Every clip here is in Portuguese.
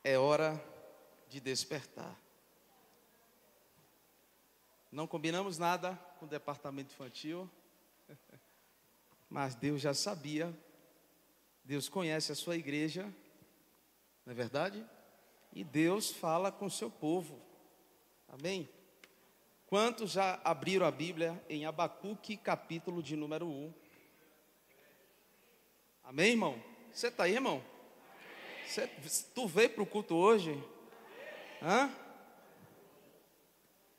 É hora de despertar. Não combinamos nada com o departamento infantil, mas Deus já sabia. Deus conhece a sua igreja, não é verdade? E Deus fala com o seu povo. Amém? Quantos já abriram a Bíblia em Abacuque, capítulo de número 1? Amém, irmão? Você está aí, irmão? Tu veio para o culto hoje? Hã?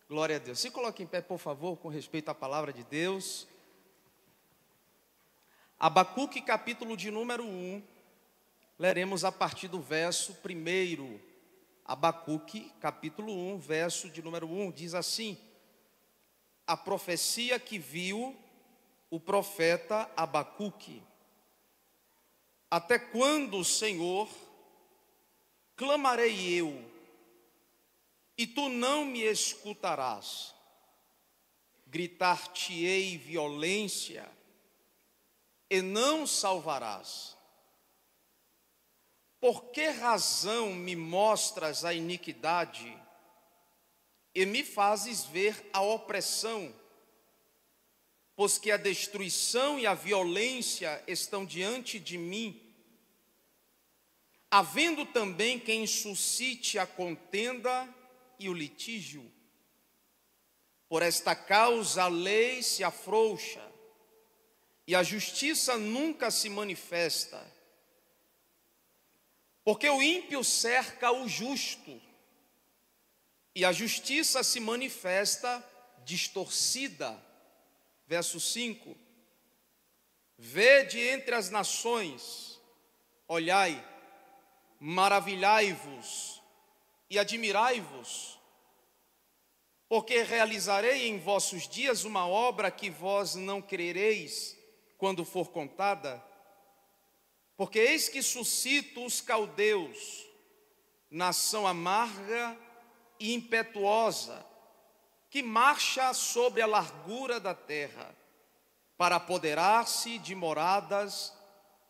Glória a Deus. Se coloque em pé, por favor, com respeito à palavra de Deus. Abacuque, capítulo de número 1. Leremos a partir do verso 1. Abacuque, capítulo 1, verso de número 1. Diz assim: a profecia que viu o profeta Abacuque. Até quando, Senhor, clamarei eu, e tu não me escutarás? Gritar-te-ei violência, e não salvarás. Por que razão me mostras a iniquidade, e me fazes ver a opressão? Pois que a destruição e a violência estão diante de mim, havendo também quem suscite a contenda e o litígio. Por esta causa a lei se afrouxa, e a justiça nunca se manifesta. Porque o ímpio cerca o justo, e a justiça se manifesta distorcida. Verso 5: vede entre as nações, olhai, maravilhai-vos e admirai-vos, porque realizarei em vossos dias uma obra que vós não crereis quando for contada. Porque eis que suscito os caldeus, nação amarga e impetuosa, que marcha sobre a largura da terra, para apoderar-se de moradas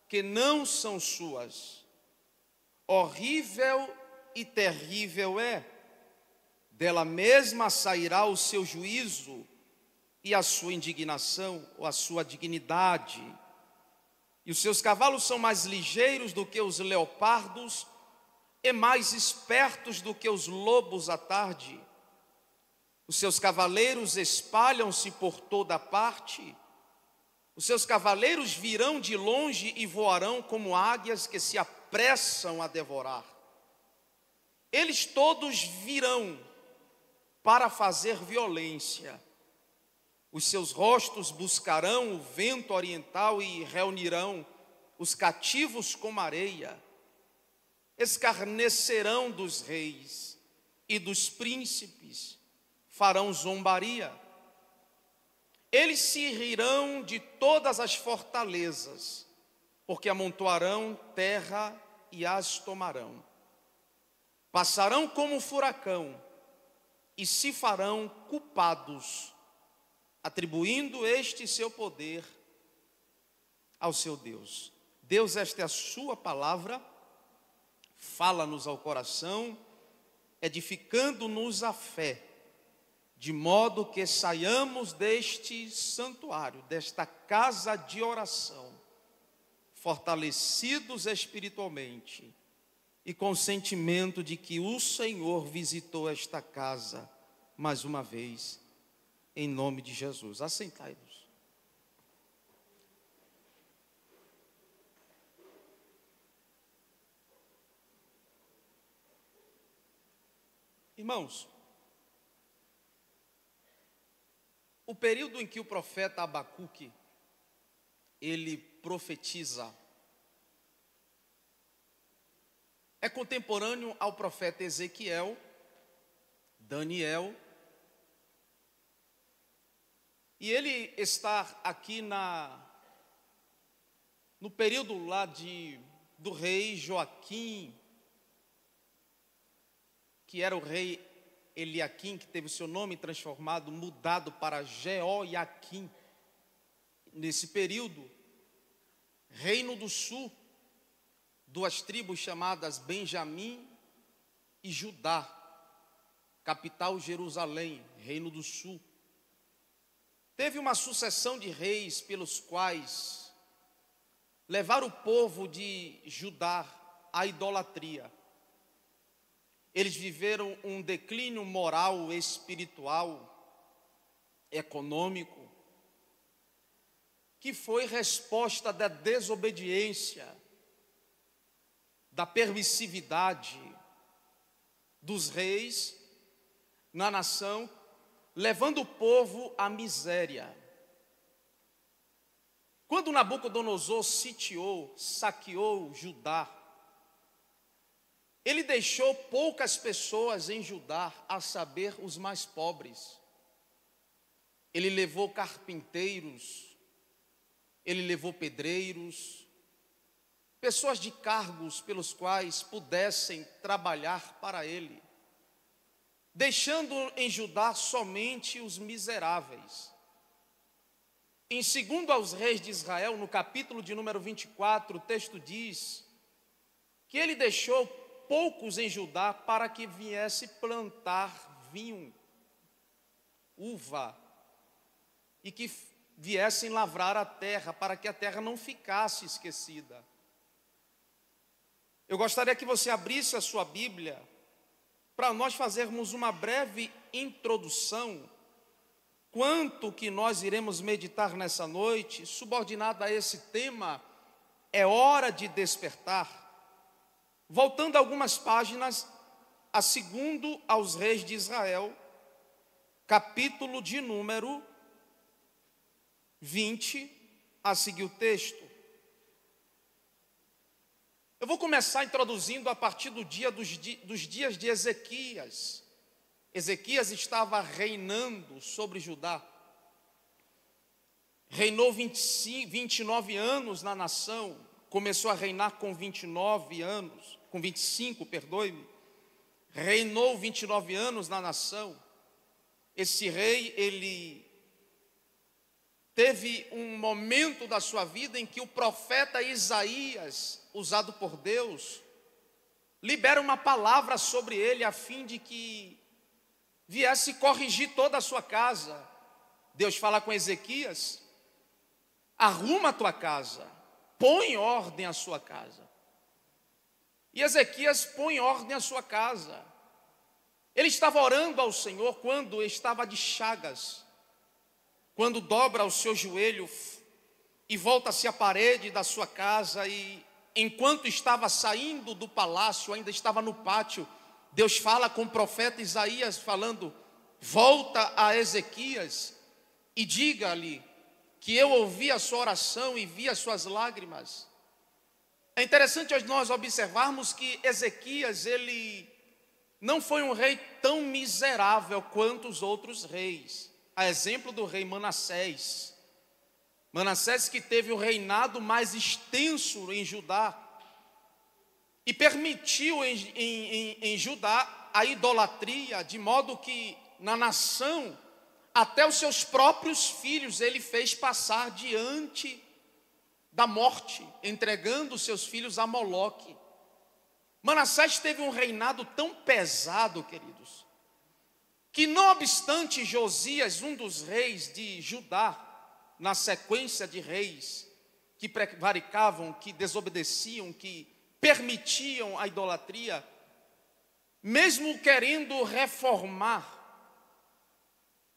que não são suas. Horrível e terrível é, dela mesma sairá o seu juízo e a sua indignação, ou a sua dignidade. E os seus cavalos são mais ligeiros do que os leopardos, e mais espertos do que os lobos à tarde. Os seus cavaleiros espalham-se por toda parte. Os seus cavaleiros virão de longe e voarão como águias que se apressam a devorar. Eles todos virão para fazer violência. Os seus rostos buscarão o vento oriental e reunirão os cativos como areia. Escarnecerão dos reis e dos príncipes, farão zombaria. Eles se rirão de todas as fortalezas, porque amontoarão terra e as tomarão. Passarão como um furacão e se farão culpados, atribuindo este seu poder ao seu Deus. Deus, esta é a sua palavra, fala-nos ao coração, edificando-nos a fé, de modo que saiamos deste santuário, desta casa de oração, fortalecidos espiritualmente e com o sentimento de que o Senhor visitou esta casa mais uma vez, em nome de Jesus. Assentai-vos. Irmãos, o período em que o profeta Abacuque, ele profetiza, é contemporâneo ao profeta Ezequiel, Daniel, e ele está aqui no período lá do rei Joaquim, que era o rei Eliaquim, que teve o seu nome transformado, mudado para Jeoiaquim. Nesse período, Reino do Sul, duas tribos chamadas Benjamim e Judá, capital Jerusalém, Reino do Sul. Teve uma sucessão de reis pelos quais levaram o povo de Judá à idolatria. Eles viveram um declínio moral, espiritual, econômico, que foi resposta da desobediência, da permissividade dos reis na nação, levando o povo à miséria. Quando Nabucodonosor sitiou, saqueou Judá, ele deixou poucas pessoas em Judá, a saber, os mais pobres. Ele levou carpinteiros, ele levou pedreiros, pessoas de cargos pelos quais pudessem trabalhar para ele, deixando em Judá somente os miseráveis. Em 2 aos Reis de Israel, no capítulo de número 24, o texto diz que ele deixou poucos em Judá para que viesse plantar vinho, uva, e que viessem lavrar a terra, para que a terra não ficasse esquecida. Eu gostaria que você abrisse a sua Bíblia para nós fazermos uma breve introdução quanto que nós iremos meditar nessa noite, subordinado a esse tema, é hora de despertar. Voltando algumas páginas, a 2 aos Reis de Israel, capítulo de número 20, a seguir o texto. Eu vou começar introduzindo a partir dos dias de Ezequias. Ezequias estava reinando sobre Judá. Reinou 29 anos na nação. Começou a reinar com 29 anos, com 25, perdoe-me. Reinou 29 anos na nação. Esse rei, ele teve um momento da sua vida em que o profeta Isaías, usado por Deus, libera uma palavra sobre ele a fim de que viesse corrigir toda a sua casa. Deus fala com Ezequias: arruma a tua casa, põe ordem à sua casa. E Ezequias põe ordem à sua casa. Ele estava orando ao Senhor quando estava de chagas, quando dobra o seu joelho e volta-se à parede da sua casa, e enquanto estava saindo do palácio, ainda estava no pátio, Deus fala com o profeta Isaías, falando: volta a Ezequias e diga-lhe que eu ouvi a sua oração e vi as suas lágrimas. É interessante nós observarmos que Ezequias, ele não foi um rei tão miserável quanto os outros reis. A exemplo do rei Manassés. Manassés, que teve o reinado mais extenso em Judá e permitiu em Judá a idolatria, de modo que na nação até os seus próprios filhos ele fez passar diante da morte, entregando os seus filhos a Moloque. Manassés teve um reinado tão pesado, queridos, que não obstante Josias, um dos reis de Judá, na sequência de reis que prevaricavam, que desobedeciam, que permitiam a idolatria, mesmo querendo reformar,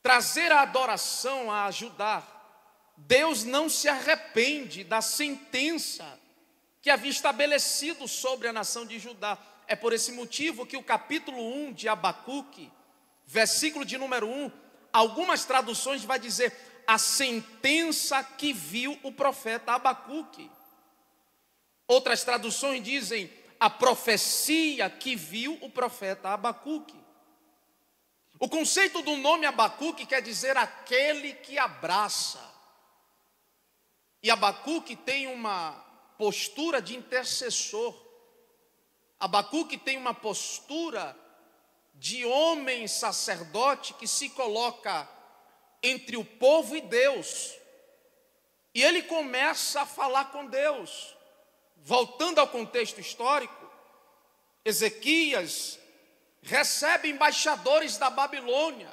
trazer a adoração a Judá, Deus não se arrepende da sentença que havia estabelecido sobre a nação de Judá. É por esse motivo que o capítulo 1 de Abacuque, versículo de número 1, algumas traduções vai dizer a sentença que viu o profeta Abacuque. Outras traduções dizem a profecia que viu o profeta Abacuque. O conceito do nome Abacuque quer dizer aquele que abraça. E Abacuque tem uma postura de intercessor. Abacuque tem uma postura de homem sacerdote que se coloca entre o povo e Deus. E ele começa a falar com Deus. Voltando ao contexto histórico, Ezequias recebe embaixadores da Babilônia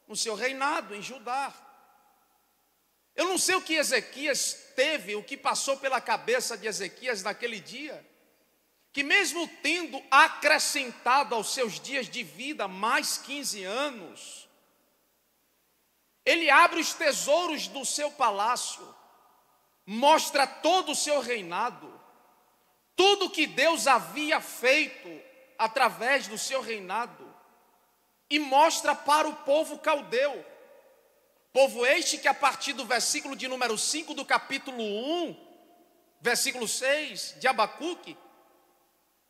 no seu reinado em Judá. Eu não sei o que Ezequias teve, o que passou pela cabeça de Ezequias naquele dia, que mesmo tendo acrescentado aos seus dias de vida mais 15 anos, ele abre os tesouros do seu palácio, mostra todo o seu reinado, tudo que Deus havia feito através do seu reinado, e mostra para o povo caldeu. Povo este que a partir do versículo de número 5 do capítulo 1, versículo 6 de Abacuque,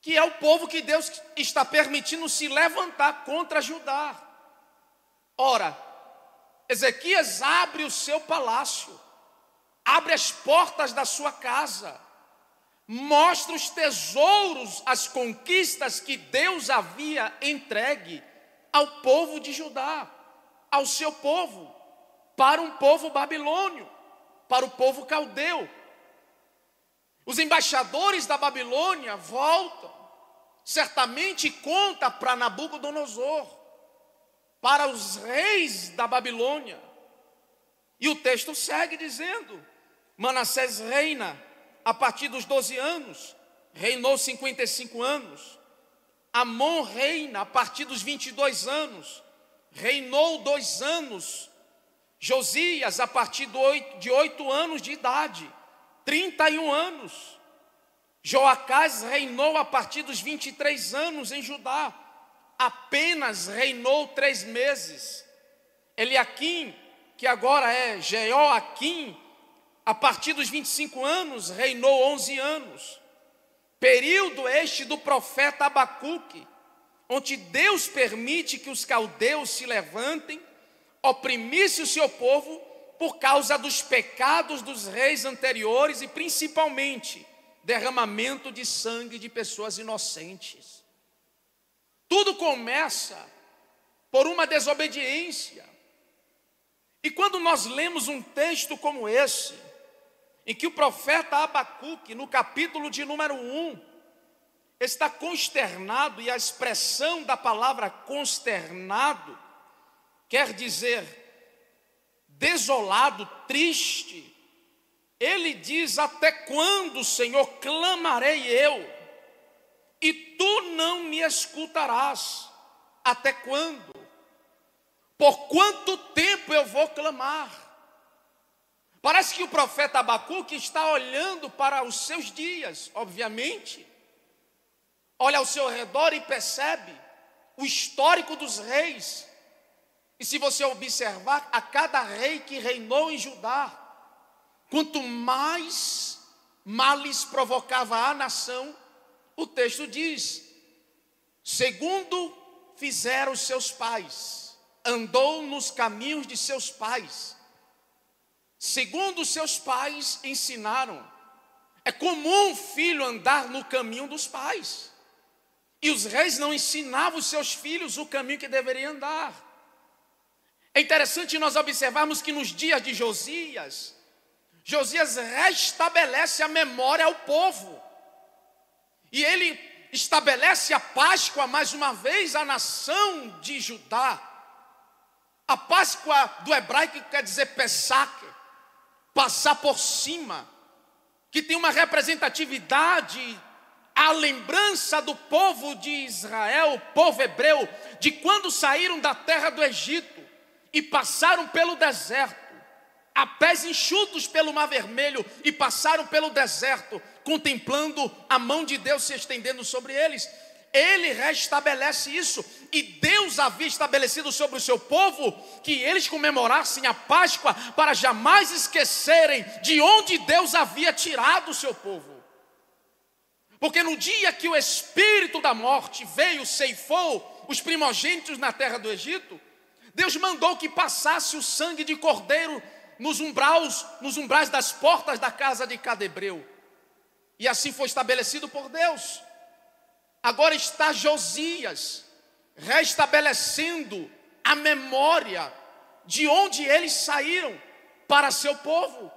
que é o povo que Deus está permitindo se levantar contra Judá. Ora, Ezequias abre o seu palácio, abre as portas da sua casa, mostra os tesouros, as conquistas que Deus havia entregue ao povo de Judá, ao seu povo, para um povo babilônio, para o povo caldeu. Os embaixadores da Babilônia voltam, certamente conta para Nabucodonosor, para os reis da Babilônia. E o texto segue dizendo: Manassés reina a partir dos 12 anos, reinou 55 anos. Amon reina a partir dos 22 anos, reinou 2 anos. Josias a partir de 8 anos de idade, 31 anos. Joacás reinou a partir dos 23 anos em Judá, apenas reinou 3 meses. Eliaquim, que agora é Jeoaquim, a partir dos 25 anos, reinou 11 anos. Período este do profeta Abacuque, onde Deus permite que os caldeus se levantem, oprimisse o seu povo por causa dos pecados dos reis anteriores e principalmente derramamento de sangue de pessoas inocentes. Tudo começa por uma desobediência. E quando nós lemos um texto como esse, em que o profeta Abacuque, no capítulo de número 1, está consternado, e a expressão da palavra consternado quer dizer desolado, triste. Ele diz: até quando, Senhor, clamarei eu, e tu não me escutarás? Até quando? Por quanto tempo eu vou clamar? Parece que o profeta Abacuque está olhando para os seus dias, obviamente. Olha ao seu redor e percebe o histórico dos reis. E se você observar, a cada rei que reinou em Judá, quanto mais males provocava a nação, o texto diz: segundo fizeram os seus pais, andou nos caminhos de seus pais, segundo seus pais ensinaram. É comum o filho andar no caminho dos pais, e os reis não ensinavam os seus filhos o caminho que deveriam andar. É interessante nós observarmos que nos dias de Josias restabelece a memória ao povo, e ele estabelece a Páscoa mais uma vez à nação de Judá. A Páscoa do hebraico quer dizer Pesach, passar por cima, que tem uma representatividade, a lembrança do povo de Israel, o povo hebreu, de quando saíram da terra do Egito e passaram pelo deserto, a pés enxutos pelo Mar Vermelho, e passaram pelo deserto, contemplando a mão de Deus se estendendo sobre eles. Ele restabelece isso, e Deus havia estabelecido sobre o seu povo que eles comemorassem a Páscoa para jamais esquecerem de onde Deus havia tirado o seu povo. Porque no dia que o espírito da morte veio, ceifou os primogênitos na terra do Egito, Deus mandou que passasse o sangue de cordeiro nos umbrais das portas da casa de cada hebreu. E assim foi estabelecido por Deus. Agora está Josias restabelecendo a memória de onde eles saíram para seu povo.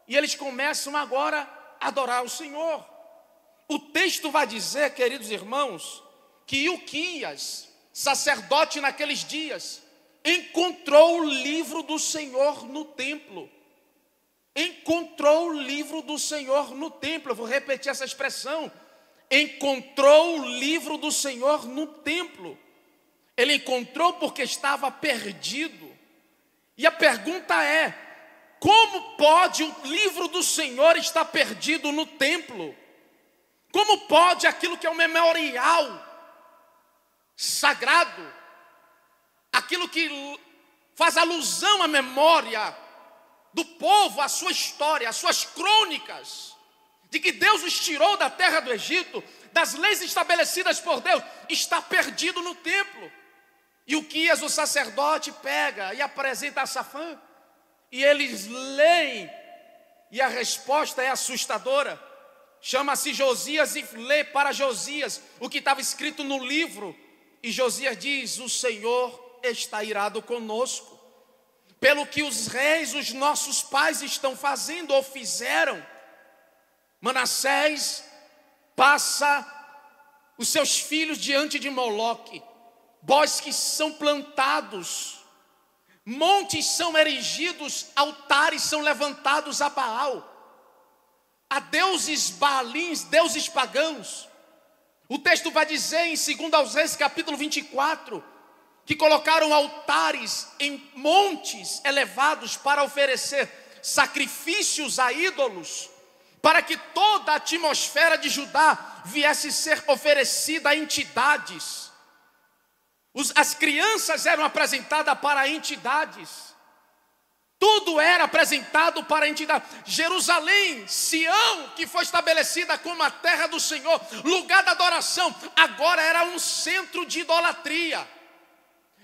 E eles começam agora a adorar o Senhor. O texto vai dizer, queridos irmãos, que Ilquias, sacerdote naqueles dias, encontrou o livro do Senhor no templo. Encontrou o livro do Senhor no templo. Eu vou repetir essa expressão. Encontrou o livro do Senhor no templo. Ele encontrou porque estava perdido. E a pergunta é: como pode o livro do Senhor estar perdido no templo? Como pode aquilo que é um memorial sagrado, aquilo que faz alusão à memória do povo, à sua história, às suas crônicas, de que Deus os tirou da terra do Egito, das leis estabelecidas por Deus, está perdido no templo? E Uquias, o sacerdote, pega e apresenta a Safã, e eles leem, e a resposta é assustadora. Chama-se Josias e lê para Josias o que estava escrito no livro, e Josias diz: o Senhor está irado conosco, pelo que os reis, os nossos pais estão fazendo ou fizeram. Manassés passa os seus filhos diante de Moloque, bosques são plantados, montes são erigidos, altares são levantados a Baal, a deuses baalins, deuses pagãos. O texto vai dizer em 2 aos Reis, capítulo 24, que colocaram altares em montes elevados para oferecer sacrifícios a ídolos, para que toda a atmosfera de Judá viesse ser oferecida a entidades. As crianças eram apresentadas para entidades. Tudo era apresentado para a entidade. Jerusalém, Sião, que foi estabelecida como a terra do Senhor, lugar da adoração, agora era um centro de idolatria.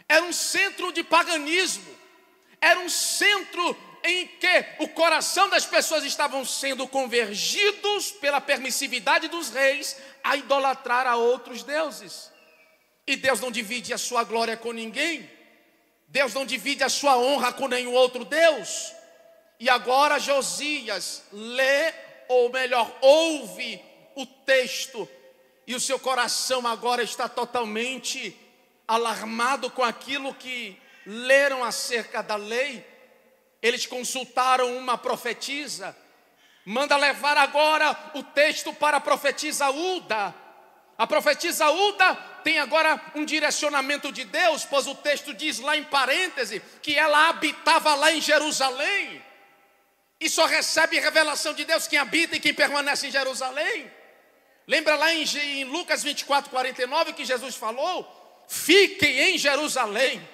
Era um centro de paganismo. Era um centro em que o coração das pessoas estavam sendo convergidos pela permissividade dos reis a idolatrar a outros deuses. E Deus não divide a sua glória com ninguém. Deus não divide a sua honra com nenhum outro Deus. E agora Josias lê, ou melhor, ouve o texto, e o seu coração agora está totalmente alarmado com aquilo que leram acerca da lei. Eles consultaram uma profetisa, manda levar agora o texto para a profetisa Ulda. A profetisa Ulda tem agora um direcionamento de Deus, pois o texto diz lá em parêntese que ela habitava lá em Jerusalém, e só recebe revelação de Deus quem habita e quem permanece em Jerusalém. Lembra lá em Lucas 24:49 que Jesus falou: fiquem em Jerusalém,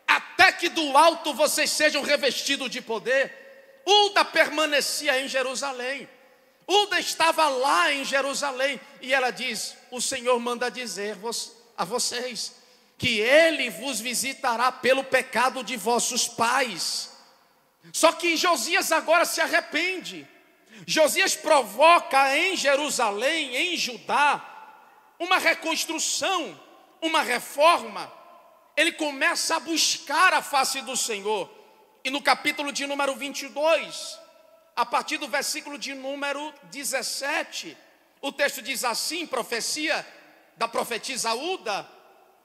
até que do alto vocês sejam revestidos de poder. Ulda permanecia em Jerusalém. Ulda estava lá em Jerusalém. E ela diz: o Senhor manda dizer a vocês que Ele vos visitará pelo pecado de vossos pais. Só que Josias agora se arrepende. Josias provoca em Jerusalém, em Judá, uma reconstrução, uma reforma. Ele começa a buscar a face do Senhor. E no capítulo de número 22, a partir do versículo de número 17, o texto diz assim, profecia da profetisa Ulda: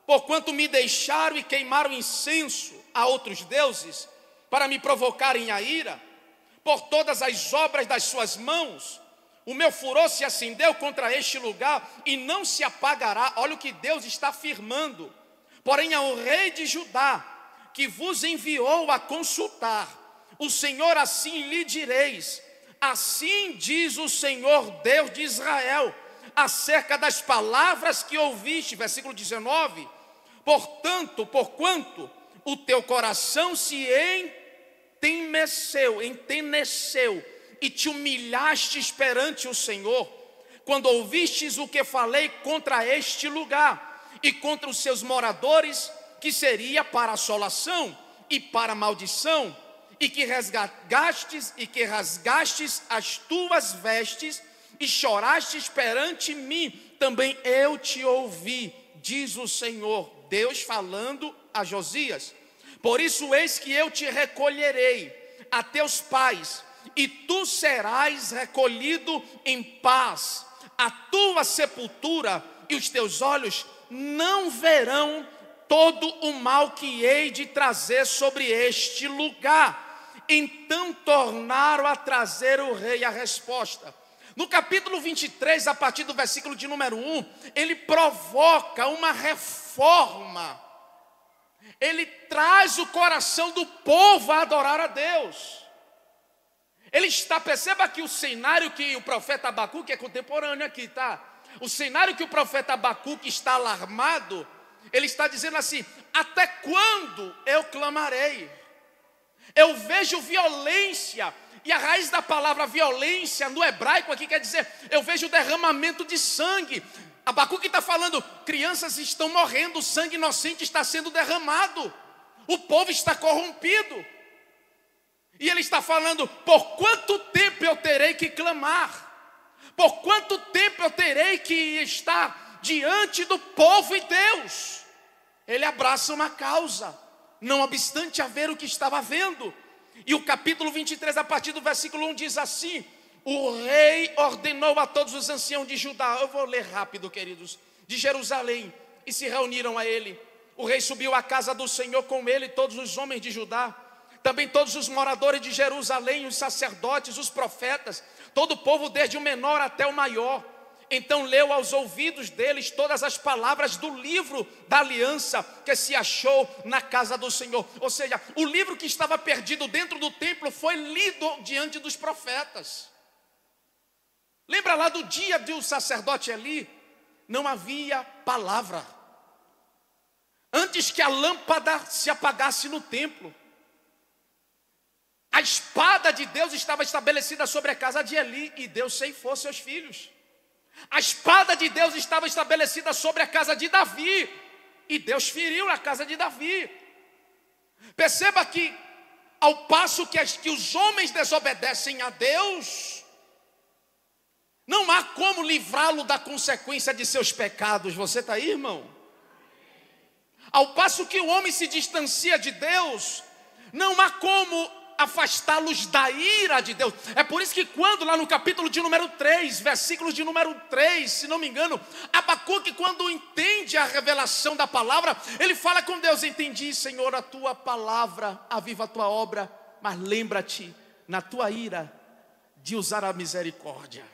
porquanto me deixaram e queimaram incenso a outros deuses, para me provocarem a ira, por todas as obras das suas mãos, o meu furor se acendeu contra este lugar e não se apagará. Olha o que Deus está afirmando. Porém ao rei de Judá, que vos enviou a consultar, o Senhor assim lhe direis: assim diz o Senhor Deus de Israel, acerca das palavras que ouviste, versículo 19, porquanto o teu coração se enteneceu e te humilhastes perante o Senhor, quando ouvistes o que falei contra este lugar e contra os seus moradores, que seria para assolação e para maldição, e que rasgastes as tuas vestes e chorastes perante mim, também eu te ouvi, diz o Senhor Deus falando a Josias. Por isso eis que eu te recolherei a teus pais, e tu serás recolhido em paz, a tua sepultura e os teus olhos não verão todo o mal que hei de trazer sobre este lugar. Então tornaram a trazer o rei a resposta. No capítulo 23, a partir do versículo de número 1, ele provoca uma reforma. Ele traz o coração do povo a adorar a Deus. Perceba que o cenário que o profeta Abacuque é contemporâneo aqui, tá? O cenário que o profeta Abacuque está alarmado, ele está dizendo assim: até quando eu clamarei? Eu vejo violência, e a raiz da palavra violência no hebraico aqui quer dizer, eu vejo derramamento de sangue. Abacuque está falando, crianças estão morrendo, sangue inocente está sendo derramado, o povo está corrompido. E ele está falando, por quanto tempo eu terei que clamar? Por quanto tempo eu terei que estar diante do povo e Deus? Ele abraça uma causa, não obstante haver o que estava vendo. E o capítulo 23, a partir do versículo 1 diz assim: o rei ordenou a todos os anciãos de Judá, eu vou ler rápido, queridos, de Jerusalém, e se reuniram a ele. O rei subiu à casa do Senhor, com ele todos os homens de Judá, também todos os moradores de Jerusalém, os sacerdotes, os profetas, todo o povo, desde o menor até o maior. Então leu aos ouvidos deles todas as palavras do livro da aliança que se achou na casa do Senhor. Ou seja, o livro que estava perdido dentro do templo foi lido diante dos profetas. Lembra lá do dia do sacerdote Eli? Não havia palavra. Antes que a lâmpada se apagasse no templo, a espada de Deus estava estabelecida sobre a casa de Eli, e Deus ceifou seus filhos. A espada de Deus estava estabelecida sobre a casa de Davi, e Deus feriu a casa de Davi. Perceba que, ao passo que os homens desobedecem a Deus, não há como livrá-lo da consequência de seus pecados. Você está aí, irmão? Ao passo que o homem se distancia de Deus, não há como afastá-los da ira de Deus. É por isso que quando lá no capítulo de número 3, versículos de número 3, se não me engano, Abacuque, quando entende a revelação da palavra, ele fala com Deus: entendi, Senhor, a tua palavra, aviva a tua obra, mas lembra-te na tua ira de usar a misericórdia.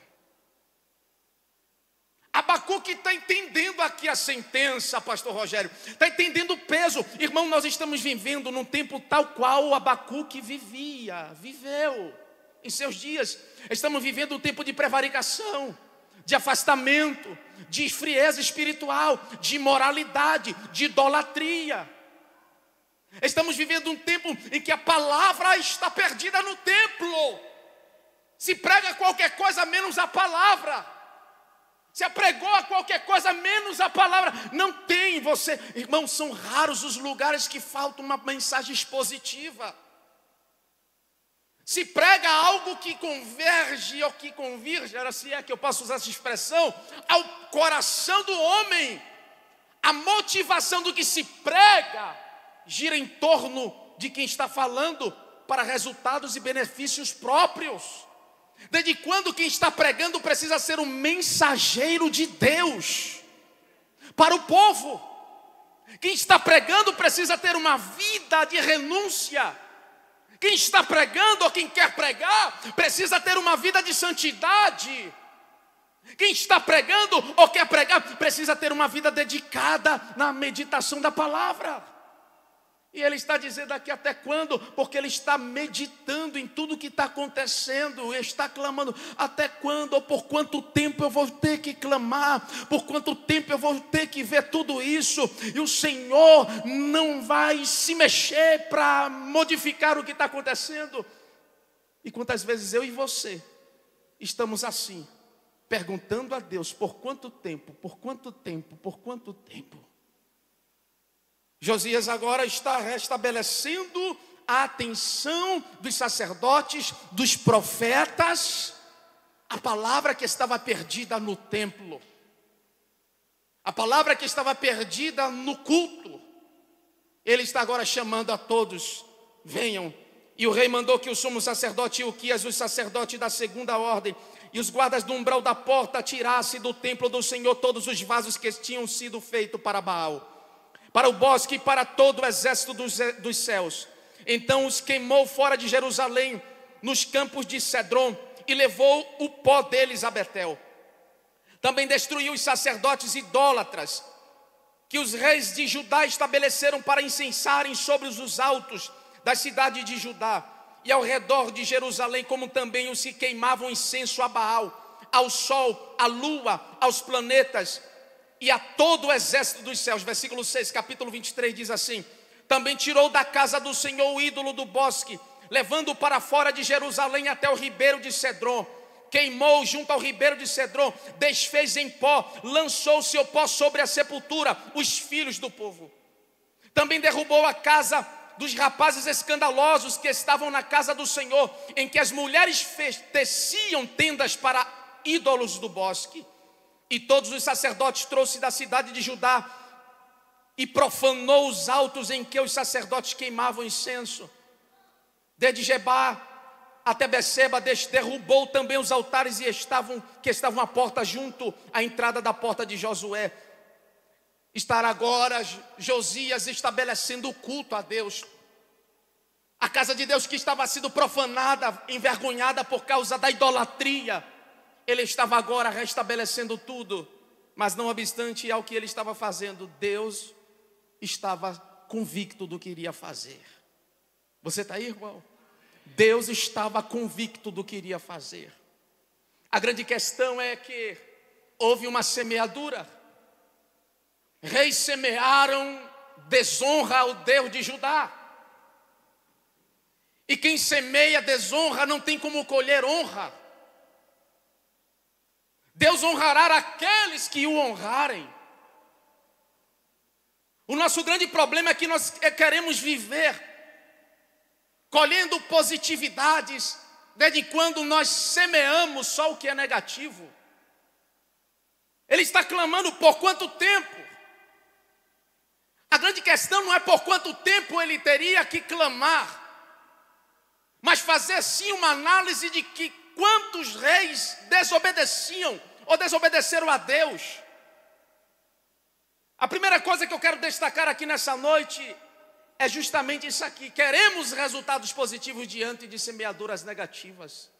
Abacuque está entendendo aqui a sentença, pastor Rogério, está entendendo o peso. Irmão, nós estamos vivendo num tempo tal qual o Abacuque viveu em seus dias. Estamos vivendo um tempo de prevaricação, de afastamento, de frieza espiritual, de imoralidade, de idolatria. Estamos vivendo um tempo em que a palavra está perdida no templo. Se prega qualquer coisa menos a palavra. Se apregou a qualquer coisa menos a palavra. Não tem você, irmão, são raros os lugares que falta uma mensagem expositiva. Se prega algo que converge ou que convirge, se é que eu posso usar essa expressão, ao coração do homem. A motivação do que se prega gira em torno de quem está falando para resultados e benefícios próprios. Desde quando quem está pregando precisa ser um mensageiro de Deus para o povo? Quem está pregando precisa ter uma vida de renúncia. Quem está pregando ou quem quer pregar precisa ter uma vida de santidade. Quem está pregando ou quer pregar precisa ter uma vida dedicada na meditação da palavra. E ele está dizendo aqui até quando? Porque ele está meditando em tudo que está acontecendo. Ele está clamando, até quando ou por quanto tempo eu vou ter que clamar? Por quanto tempo eu vou ter que ver tudo isso? E o Senhor não vai se mexer para modificar o que está acontecendo. E quantas vezes eu e você estamos assim, perguntando a Deus, por quanto tempo, por quanto tempo, por quanto tempo? Josias agora está restabelecendo a atenção dos sacerdotes, dos profetas, a palavra que estava perdida no templo, a palavra que estava perdida no culto. Ele está agora chamando a todos, venham. E o rei mandou que o sumo sacerdote Ilquias, os sacerdotes da segunda ordem, e os guardas do umbral da porta tirassem do templo do Senhor todos os vasos que tinham sido feitos para Baal, para o bosque e para todo o exército dos céus. Então os queimou fora de Jerusalém, nos campos de Cedron, e levou o pó deles a Betel. Também destruiu os sacerdotes idólatras, que os reis de Judá estabeleceram para incensarem sobre os altos da cidade de Judá, e ao redor de Jerusalém, como também os que queimavam incenso a Baal, ao sol, à lua, aos planetas, e a todo o exército dos céus. Versículo 6, capítulo 23 diz assim: também tirou da casa do Senhor o ídolo do bosque, levando-o para fora de Jerusalém até o ribeiro de Cedron. Queimou junto ao ribeiro de Cedron, desfez em pó, lançou o seu pó sobre a sepultura, os filhos do povo. Também derrubou a casa dos rapazes escandalosos que estavam na casa do Senhor, em que as mulheres teciam tendas para ídolos do bosque. E todos os sacerdotes trouxe da cidade de Judá e profanou os altos em que os sacerdotes queimavam incenso. Desde Gebá até Beceba derrubou também os altares que estavam à porta junto à entrada da porta de Josué. Estará agora Josias estabelecendo o culto a Deus. A casa de Deus que estava sendo profanada, envergonhada por causa da idolatria, ele estava agora restabelecendo tudo. Mas não obstante ao que ele estava fazendo, Deus estava convicto do que iria fazer. Você está aí, irmão? Deus estava convicto do que iria fazer. A grande questão é que houve uma semeadura. Reis semearam desonra ao Deus de Judá. E quem semeia desonra não tem como colher honra. Deus honrará aqueles que o honrarem. O nosso grande problema é que nós queremos viver colhendo positividades, desde quando nós semeamos só o que é negativo. Ele está clamando por quanto tempo? A grande questão não é por quanto tempo ele teria que clamar, mas fazer sim uma análise de que quantos reis desobedeciam ou desobedeceram a Deus. A primeira coisa que eu quero destacar aqui nessa noite é justamente isso aqui. Queremos resultados positivos diante de semeaduras negativas.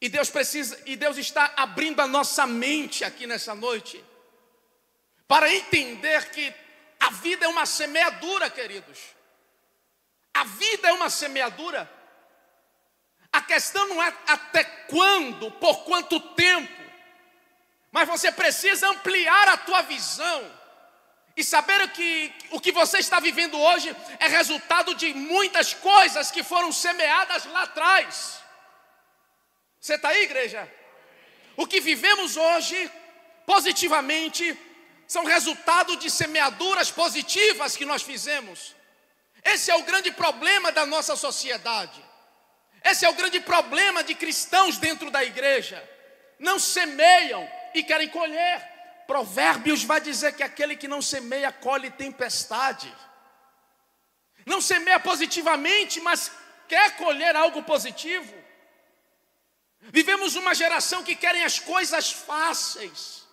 E Deus está abrindo a nossa mente aqui nessa noite para entender que a vida é uma semeadura, queridos. A vida é uma semeadura. A questão não é até quando, por quanto tempo, mas você precisa ampliar a tua visão e saber que o que você está vivendo hoje é resultado de muitas coisas que foram semeadas lá atrás. Você está aí, igreja? O que vivemos hoje, positivamente, são resultado de semeaduras positivas que nós fizemos. Esse é o grande problema da nossa sociedade. Esse é o grande problema de cristãos dentro da igreja. Não semeiam e querem colher. Provérbios vai dizer que aquele que não semeia colhe tempestade. Não semeia positivamente, mas quer colher algo positivo. Vivemos uma geração que querem as coisas fáceis.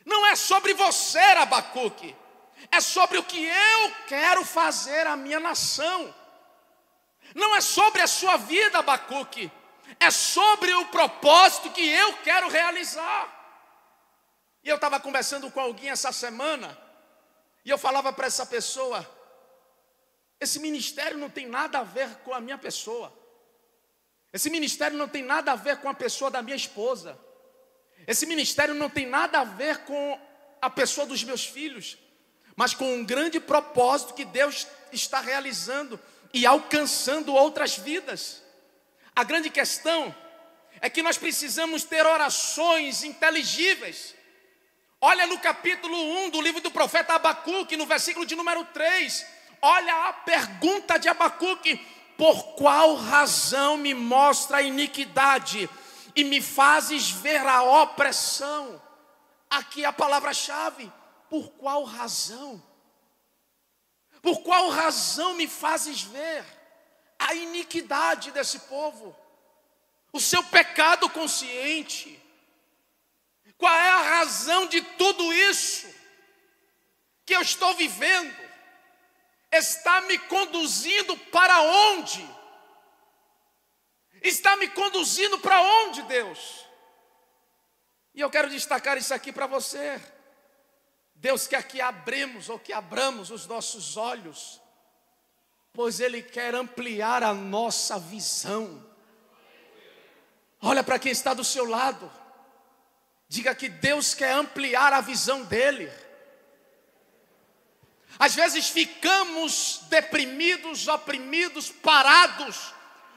Não é sobre você, Abacuque, é sobre o que eu quero fazer à minha nação. Não é sobre a sua vida, Abacuque, é sobre o propósito que eu quero realizar. E eu estava conversando com alguém essa semana, e eu falava para essa pessoa: esse ministério não tem nada a ver com a minha pessoa. Esse ministério não tem nada a ver com a pessoa da minha esposa. Esse ministério não tem nada a ver com a pessoa dos meus filhos, mas com um grande propósito que Deus está realizando e alcançando outras vidas. A grande questão é que nós precisamos ter orações inteligíveis. Olha no capítulo 1 do livro do profeta Abacuque, no versículo de número 3. Olha a pergunta de Abacuque: por qual razão me mostra a iniquidade e me fazes ver a opressão? Aqui é a palavra-chave: por qual razão? Por qual razão me fazes ver a iniquidade desse povo? O seu pecado consciente. Qual é a razão de tudo isso? que eu estou vivendo está me conduzindo para onde? Está me conduzindo para onde, Deus? E eu quero destacar isso aqui para você. Deus quer que abramos os nossos olhos, pois Ele quer ampliar a nossa visão. Olha para quem está do seu lado, diga que Deus quer ampliar a visão dEle. Às vezes ficamos deprimidos, oprimidos, parados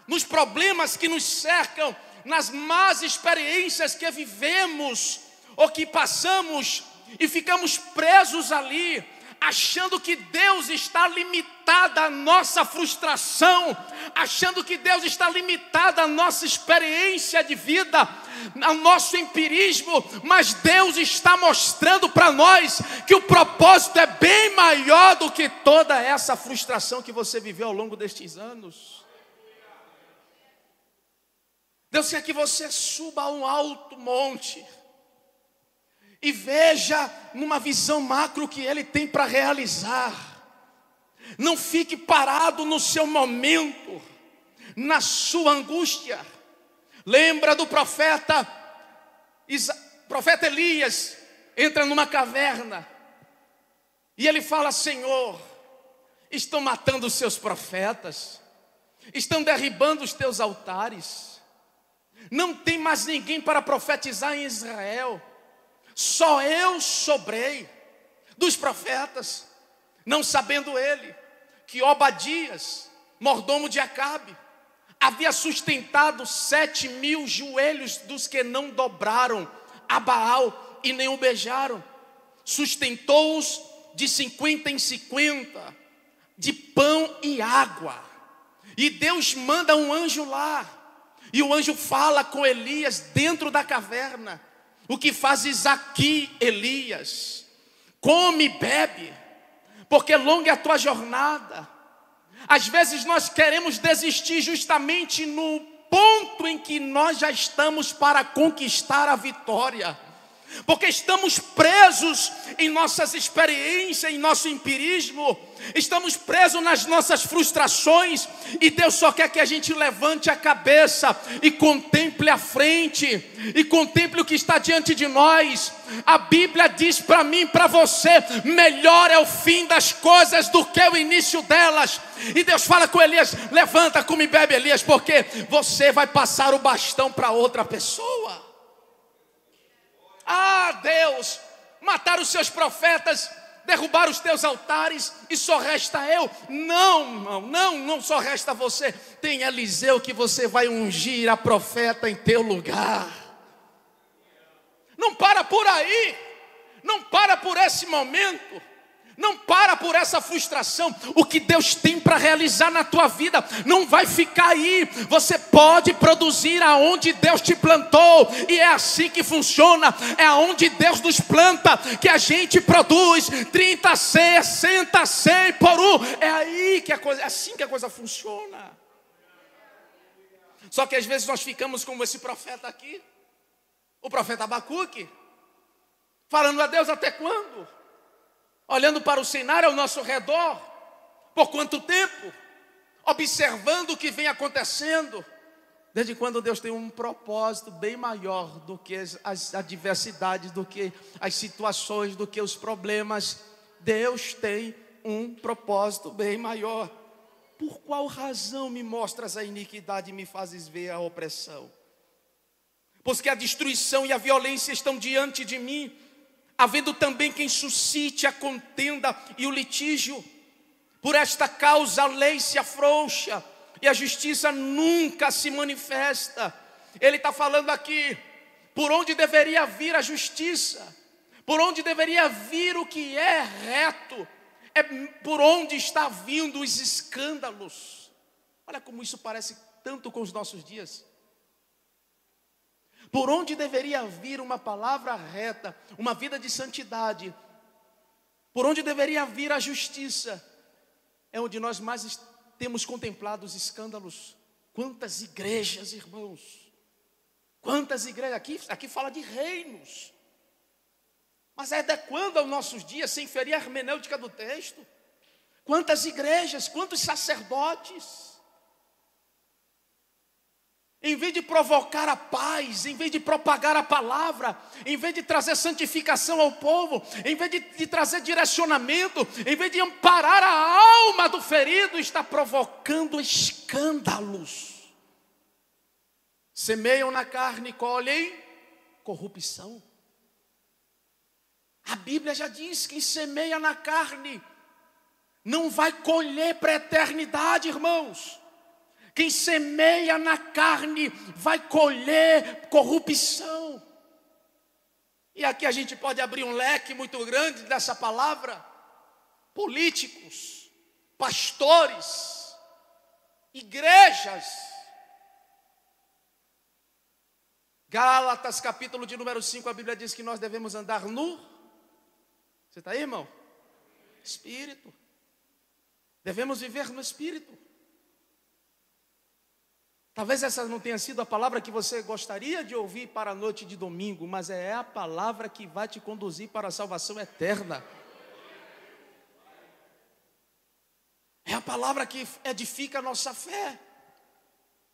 nos problemas que nos cercam, nas más experiências que vivemos ou que passamos, e ficamos presos ali, achando que Deus está limitado à nossa frustração, achando que Deus está limitado à nossa experiência de vida, ao nosso empirismo, mas Deus está mostrando para nós que o propósito é bem maior do que toda essa frustração que você viveu ao longo destes anos. Deus quer que você suba a um alto monte e veja numa visão macro que Ele tem para realizar. Não fique parado no seu momento, na sua angústia. Lembra do profeta Elias, entra numa caverna e ele fala: Senhor, estão matando os seus profetas, estão derribando os teus altares, não tem mais ninguém para profetizar em Israel, só eu sobrei dos profetas. Não sabendo ele que Obadias, mordomo de Acabe, havia sustentado 7.000 joelhos dos que não dobraram a Baal e nem o beijaram. Sustentou-os de 50 em 50, de pão e água. E Deus manda um anjo lá, e o anjo fala com Elias dentro da caverna: o que fazes aqui, Elias? Come e bebe, porque longa é a tua jornada. Às vezes nós queremos desistir justamente no ponto em que nós já estamos para conquistar a vitória, porque estamos presos em nossas experiências, em nosso empirismo, estamos presos nas nossas frustrações, e Deus só quer que a gente levante a cabeça e contemple a frente, e contemple o que está diante de nós. A Bíblia diz para mim e para você: melhor é o fim das coisas do que o início delas. E Deus fala com Elias: levanta, come e bebe, Elias, porque você vai passar o bastão para outra pessoa. Ah, Deus, matar os seus profetas, derrubar os teus altares, e só resta eu? Não só resta você. Tem Eliseu que você vai ungir a profeta em teu lugar. Não para por aí, não para por esse momento, não para por essa frustração. O que Deus tem para realizar na tua vida não vai ficar aí. Você pode produzir aonde Deus te plantou, e é assim que funciona. É aonde Deus nos planta que a gente produz 30, 60, 100 por um. É aí que a coisa, é assim que a coisa funciona. Só que às vezes nós ficamos como esse profeta aqui, o profeta Abacuque, falando: a Deus, até quando? Olhando para o cenário ao nosso redor, por quanto tempo? Observando o que vem acontecendo. Desde quando Deus tem um propósito bem maior do que as adversidades, do que as situações, do que os problemas. Deus tem um propósito bem maior. Por qual razão me mostras a iniquidade e me fazes ver a opressão? Pois que a destruição e a violência estão diante de mim, havendo também quem suscite a contenda e o litígio. Por esta causa a lei se afrouxa e a justiça nunca se manifesta. Ele está falando aqui, por onde deveria vir a justiça, por onde deveria vir o que é reto, é por onde está vindo os escândalos. Olha como isso parece tanto com os nossos dias. Por onde deveria vir uma palavra reta, uma vida de santidade, por onde deveria vir a justiça, é onde nós mais temos contemplado os escândalos. Quantas igrejas, irmãos, quantas igrejas, aqui fala de reinos, Mas adequando aos nossos dias, sem ferir a hermenêutica do texto. Quantas igrejas, quantos sacerdotes, em vez de provocar a paz, em vez de propagar a palavra, em vez de trazer santificação ao povo, em vez de trazer direcionamento, em vez de amparar a alma do ferido, está provocando escândalos. Semeiam na carne, colhem corrupção. A Bíblia já diz que quem semeia na carne não vai colher para a eternidade, irmãos. Quem semeia na carne vai colher corrupção. E aqui a gente pode abrir um leque muito grande dessa palavra. Políticos, pastores, igrejas. Gálatas, capítulo de número 5, a Bíblia diz que nós devemos andar nu. Você está aí, irmão? Espírito. Devemos viver no Espírito. Talvez essa não tenha sido a palavra que você gostaria de ouvir para a noite de domingo, mas é a palavra que vai te conduzir para a salvação eterna. É a palavra que edifica a nossa fé,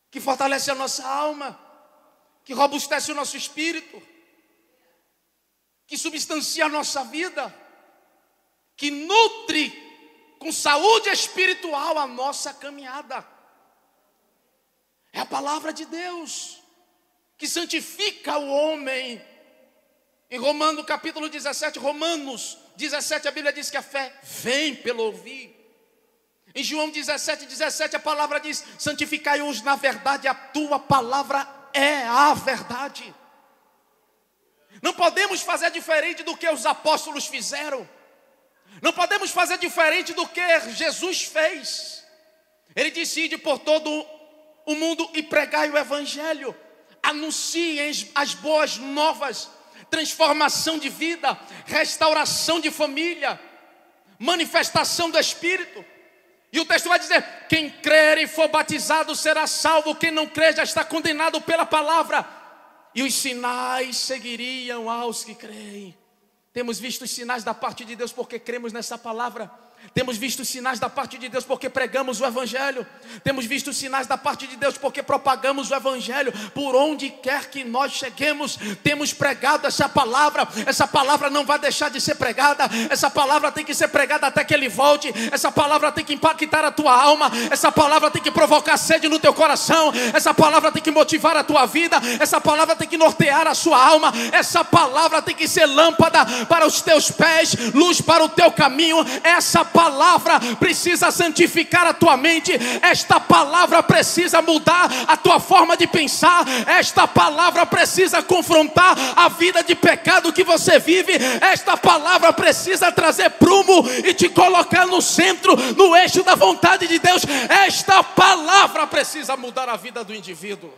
que fortalece a nossa alma, que robustece o nosso espírito, que substancia a nossa vida, que nutre com saúde espiritual a nossa caminhada. É a palavra de Deus que santifica o homem. Em Romanos capítulo 17, Romanos 17, a Bíblia diz que a fé vem pelo ouvir. Em João 17, a palavra diz: santificai-os na verdade, a tua palavra é a verdade. Não podemos fazer diferente do que os apóstolos fizeram. Não podemos fazer diferente do que Jesus fez. Ele disse: ide por todo o mundo e pregai o evangelho, anunciem as boas novas, transformação de vida, restauração de família, manifestação do Espírito. E o texto vai dizer: quem crer e for batizado será salvo, quem não crer já está condenado pela palavra. E os sinais seguiriam aos que creem. Temos visto os sinais da parte de Deus porque cremos nessa palavra. Temos visto os sinais da parte de Deus porque pregamos o Evangelho. Temos visto os sinais da parte de Deus porque propagamos o Evangelho. Por onde quer que nós cheguemos, temos pregado essa palavra. Essa palavra não vai deixar de ser pregada. Essa palavra tem que ser pregada até que Ele volte. Essa palavra tem que impactar a tua alma. Essa palavra tem que provocar sede no teu coração. Essa palavra tem que motivar a tua vida. Essa palavra tem que nortear a sua alma. Essa palavra tem que ser lâmpada para os teus pés, luz para o teu caminho. Essa palavra precisa santificar a tua mente. Esta palavra precisa mudar a tua forma de pensar. Esta palavra precisa confrontar a vida de pecado que você vive. Esta palavra precisa trazer prumo e te colocar no centro, no eixo da vontade de Deus. Esta palavra precisa mudar a vida do indivíduo.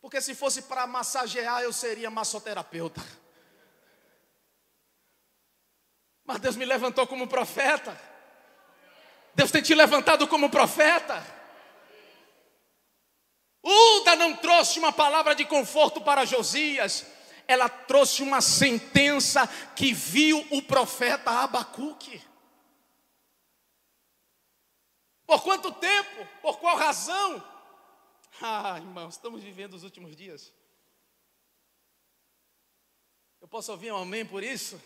Porque se fosse para massagear, eu seria massoterapeuta. Mas Deus me levantou como profeta. Deus tem te levantado como profeta. Uda não trouxe uma palavra de conforto para Josias. Ela trouxe uma sentença que viu o profeta Abacuque. Por quanto tempo? Por qual razão? Irmãos, estamos vivendo os últimos dias. Eu posso ouvir um amém por isso?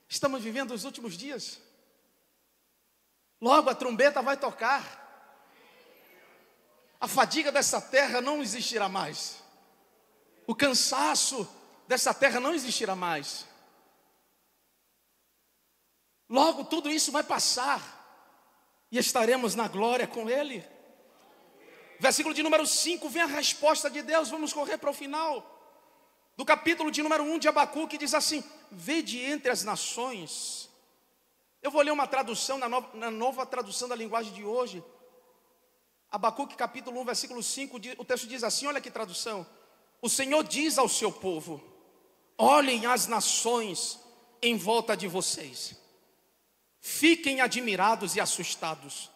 Estamos vivendo os últimos dias. Logo a trombeta vai tocar. A fadiga dessa terra não existirá mais. O cansaço dessa terra não existirá mais. Logo tudo isso vai passar e estaremos na glória com Ele. Versículo de número 5, vem a resposta de Deus. Vamos correr para o final do capítulo de número 1 de Abacuque, diz assim: vede entre as nações. Eu vou ler uma tradução, na nova tradução da linguagem de hoje. Abacuque capítulo 1, versículo 5, o texto diz assim, olha que tradução: o Senhor diz ao seu povo: olhem as nações em volta de vocês, fiquem admirados e assustados,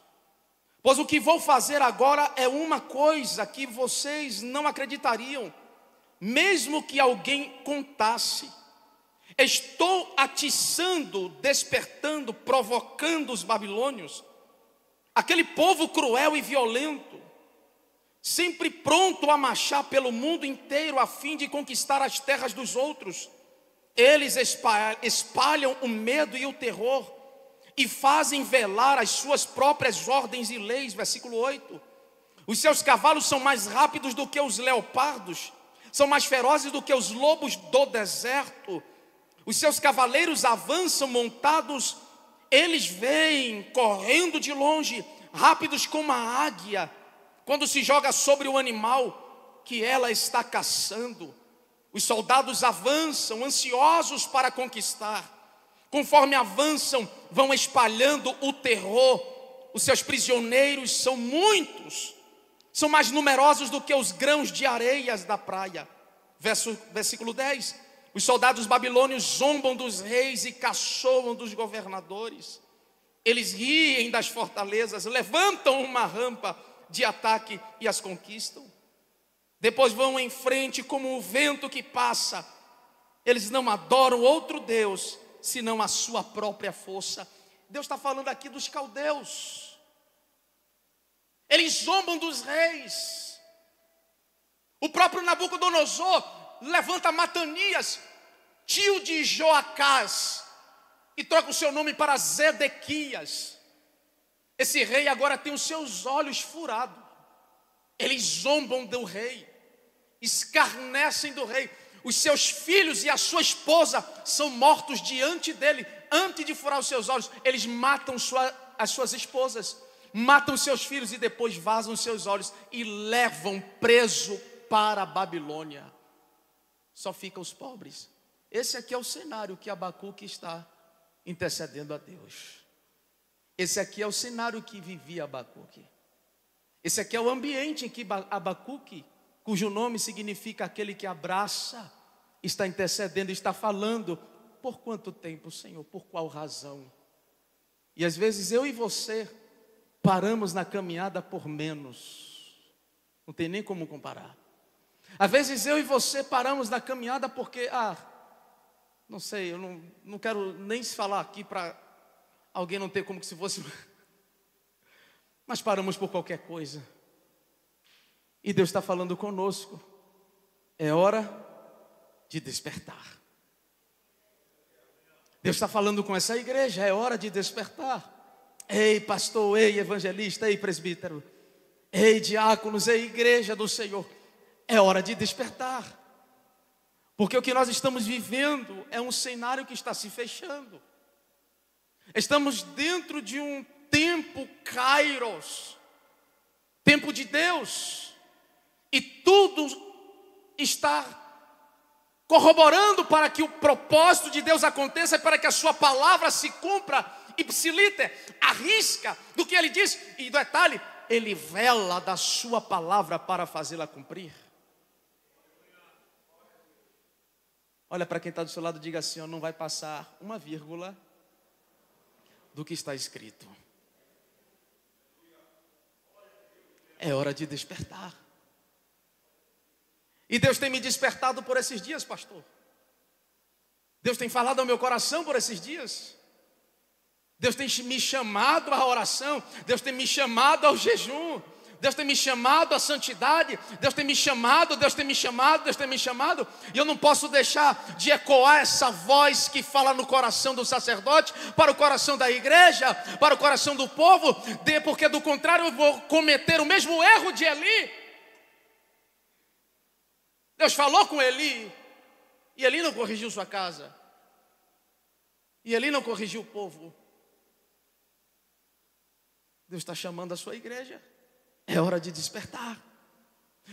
pois o que vou fazer agora é uma coisa que vocês não acreditariam. mesmo que alguém contasse. Estou atiçando, despertando, provocando os babilônios, aquele povo cruel e violento, sempre pronto a marchar pelo mundo inteiro a fim de conquistar as terras dos outros. Eles espalham o medo e o terror e fazem velar as suas próprias ordens e leis. Versículo 8. Os seus cavalos são mais rápidos do que os leopardos, são mais ferozes do que os lobos do deserto. Os seus cavaleiros avançam montados, eles vêm correndo de longe, rápidos como a águia, quando se joga sobre o animal que ela está caçando. Os soldados avançam, ansiosos para conquistar. Conforme avançam, vão espalhando o terror. Os seus prisioneiros são muitos, são mais numerosos do que os grãos de areias da praia. Versículo 10. Os soldados babilônios zombam dos reis e caçoam dos governadores. Eles riem das fortalezas, levantam uma rampa de ataque e as conquistam. Depois vão em frente como o vento que passa. Eles não adoram outro Deus, senão a sua própria força. Deus está falando aqui dos caldeus. Eles zombam dos reis. O próprio Nabucodonosor levanta Matanias, tio de Joacás, e troca o seu nome para Zedequias. Esse rei agora tem os seus olhos furados. Eles zombam do rei, escarnecem do rei. Os seus filhos e a sua esposa são mortos diante dele. Antes de furar os seus olhos, eles matam as suas esposas, matam seus filhos e depois vazam os seus olhos e levam preso para a Babilônia. Só ficam os pobres. Esse aqui é o cenário que Abacuque está intercedendo a Deus. Esse aqui é o cenário que vivia Abacuque. Esse aqui é o ambiente em que Abacuque, cujo nome significa aquele que abraça, está intercedendo, está falando. Por quanto tempo, Senhor? Por qual razão? E às vezes eu e você paramos na caminhada por menos. Não tem nem como comparar. Às vezes eu e você paramos na caminhada porque, não sei, eu não quero nem falar aqui para alguém não ter como que se fosse... Mas paramos por qualquer coisa. E Deus está falando conosco. É hora de despertar. Deus está falando com essa igreja. É hora de despertar. Ei pastor, ei evangelista, ei presbítero, ei diáconos, ei igreja do Senhor. É hora de despertar. Porque o que nós estamos vivendo é um cenário que está se fechando. Estamos dentro de um tempo kairos, tempo de Deus, e tudo está corroborando para que o propósito de Deus aconteça, para que a sua palavra se cumpra, ipsiliter, arrisca do que ele diz, e detalhe, ele vela da sua palavra para fazê-la cumprir. Olha para quem está do seu lado e diga assim, não vai passar uma vírgula do que está escrito. É hora de despertar. E Deus tem me despertado por esses dias, pastor. Deus tem falado ao meu coração por esses dias. Deus tem me chamado à oração. Deus tem me chamado ao jejum. Deus tem me chamado à santidade. Deus tem me chamado, Deus tem me chamado, Deus tem me chamado. E eu não posso deixar de ecoar essa voz que fala no coração do sacerdote, para o coração da igreja, para o coração do povo, porque do contrário eu vou cometer o mesmo erro de Eli. Deus falou com Eli, e Eli não corrigiu sua casa, e Eli não corrigiu o povo. Deus está chamando a sua igreja. É hora de despertar.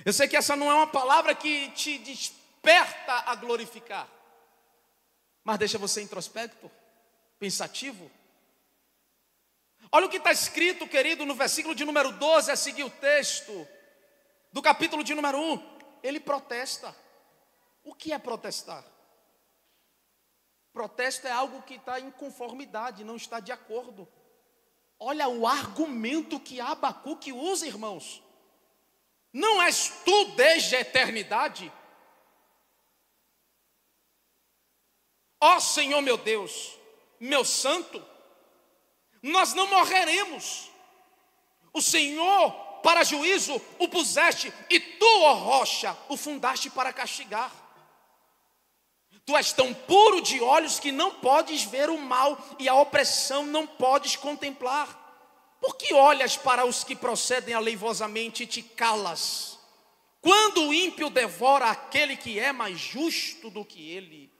Eu sei que essa não é uma palavra que te desperta a glorificar, mas deixa você introspecto, pensativo. Olha o que está escrito, querido, no versículo de número 12, a seguir o texto do capítulo de número 1. Ele protesta. O que é protestar? Protesto é algo que está em conformidade, não está de acordo. Olha o argumento que Abacuque usa, irmãos. Não és tu desde a eternidade? Ó Senhor meu Deus, meu santo, nós não morreremos. O Senhor para juízo o puseste, e tu, ó rocha, o fundaste para castigar. Tu és tão puro de olhos que não podes ver o mal, e a opressão não podes contemplar. Por que olhas para os que procedem aleivosamente e te calas? Quando o ímpio devora aquele que é mais justo do que ele.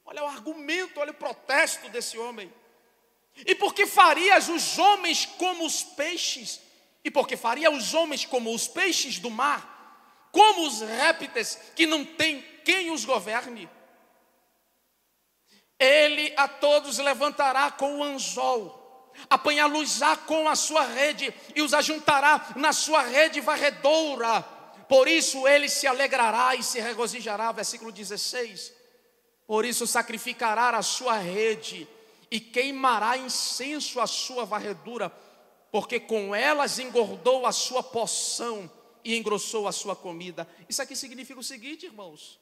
Olha o argumento, olha o protesto desse homem. E por que farias os homens como os peixes? E por que faria os homens como os peixes do mar? Como os répteis que não tem quem os governe? Ele a todos levantará com o anzol, apanhá-los-á com a sua rede, e os ajuntará na sua rede varredoura. Por isso ele se alegrará e se regozijará. Versículo 16. Por isso sacrificará a sua rede, e queimará incenso à sua varredura, porque com elas engordou a sua porção e engrossou a sua comida. Isso aqui significa o seguinte, irmãos: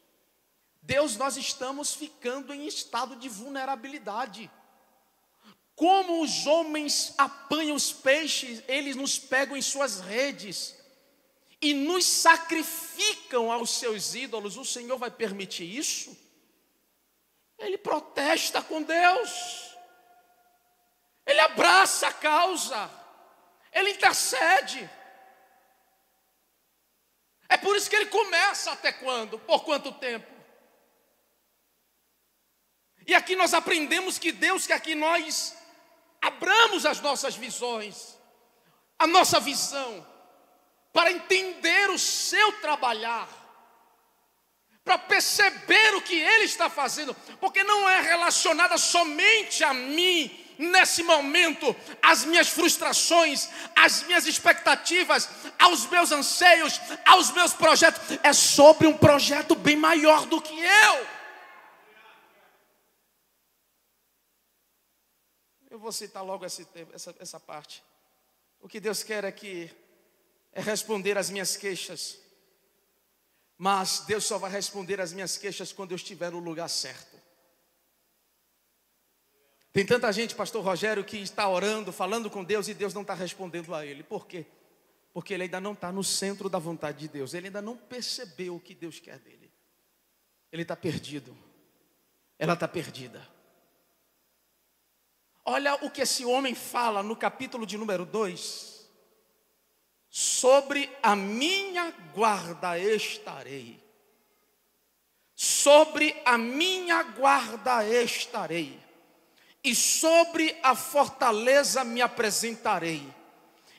Deus, nós estamos ficando em estado de vulnerabilidade. Como os homens apanham os peixes, eles nos pegam em suas redes e nos sacrificam aos seus ídolos. O Senhor vai permitir isso? Ele protesta com Deus, ele abraça a causa, ele intercede. É por isso que ele começa até quando? Por quanto tempo? E aqui nós aprendemos que Deus quer que nós abramos as nossas visões, a nossa visão, para entender o seu trabalhar, para perceber o que Ele está fazendo, porque não é relacionada somente a mim, nesse momento, as minhas frustrações, as minhas expectativas, aos meus anseios, aos meus projetos, é sobre um projeto bem maior do que eu. Eu vou citar logo essa parte. O que Deus quer é responder às minhas queixas. Mas Deus só vai responder às minhas queixas quando eu estiver no lugar certo. Tem tanta gente, pastor Rogério, que está orando, falando com Deus, e Deus não está respondendo a ele. Por quê? Porque ele ainda não está no centro da vontade de Deus. Ele ainda não percebeu o que Deus quer dele. Ele está perdido. Ela está perdida. Olha o que esse homem fala no capítulo de número 2. Sobre a minha guarda estarei. Sobre a minha guarda estarei. E sobre a fortaleza me apresentarei.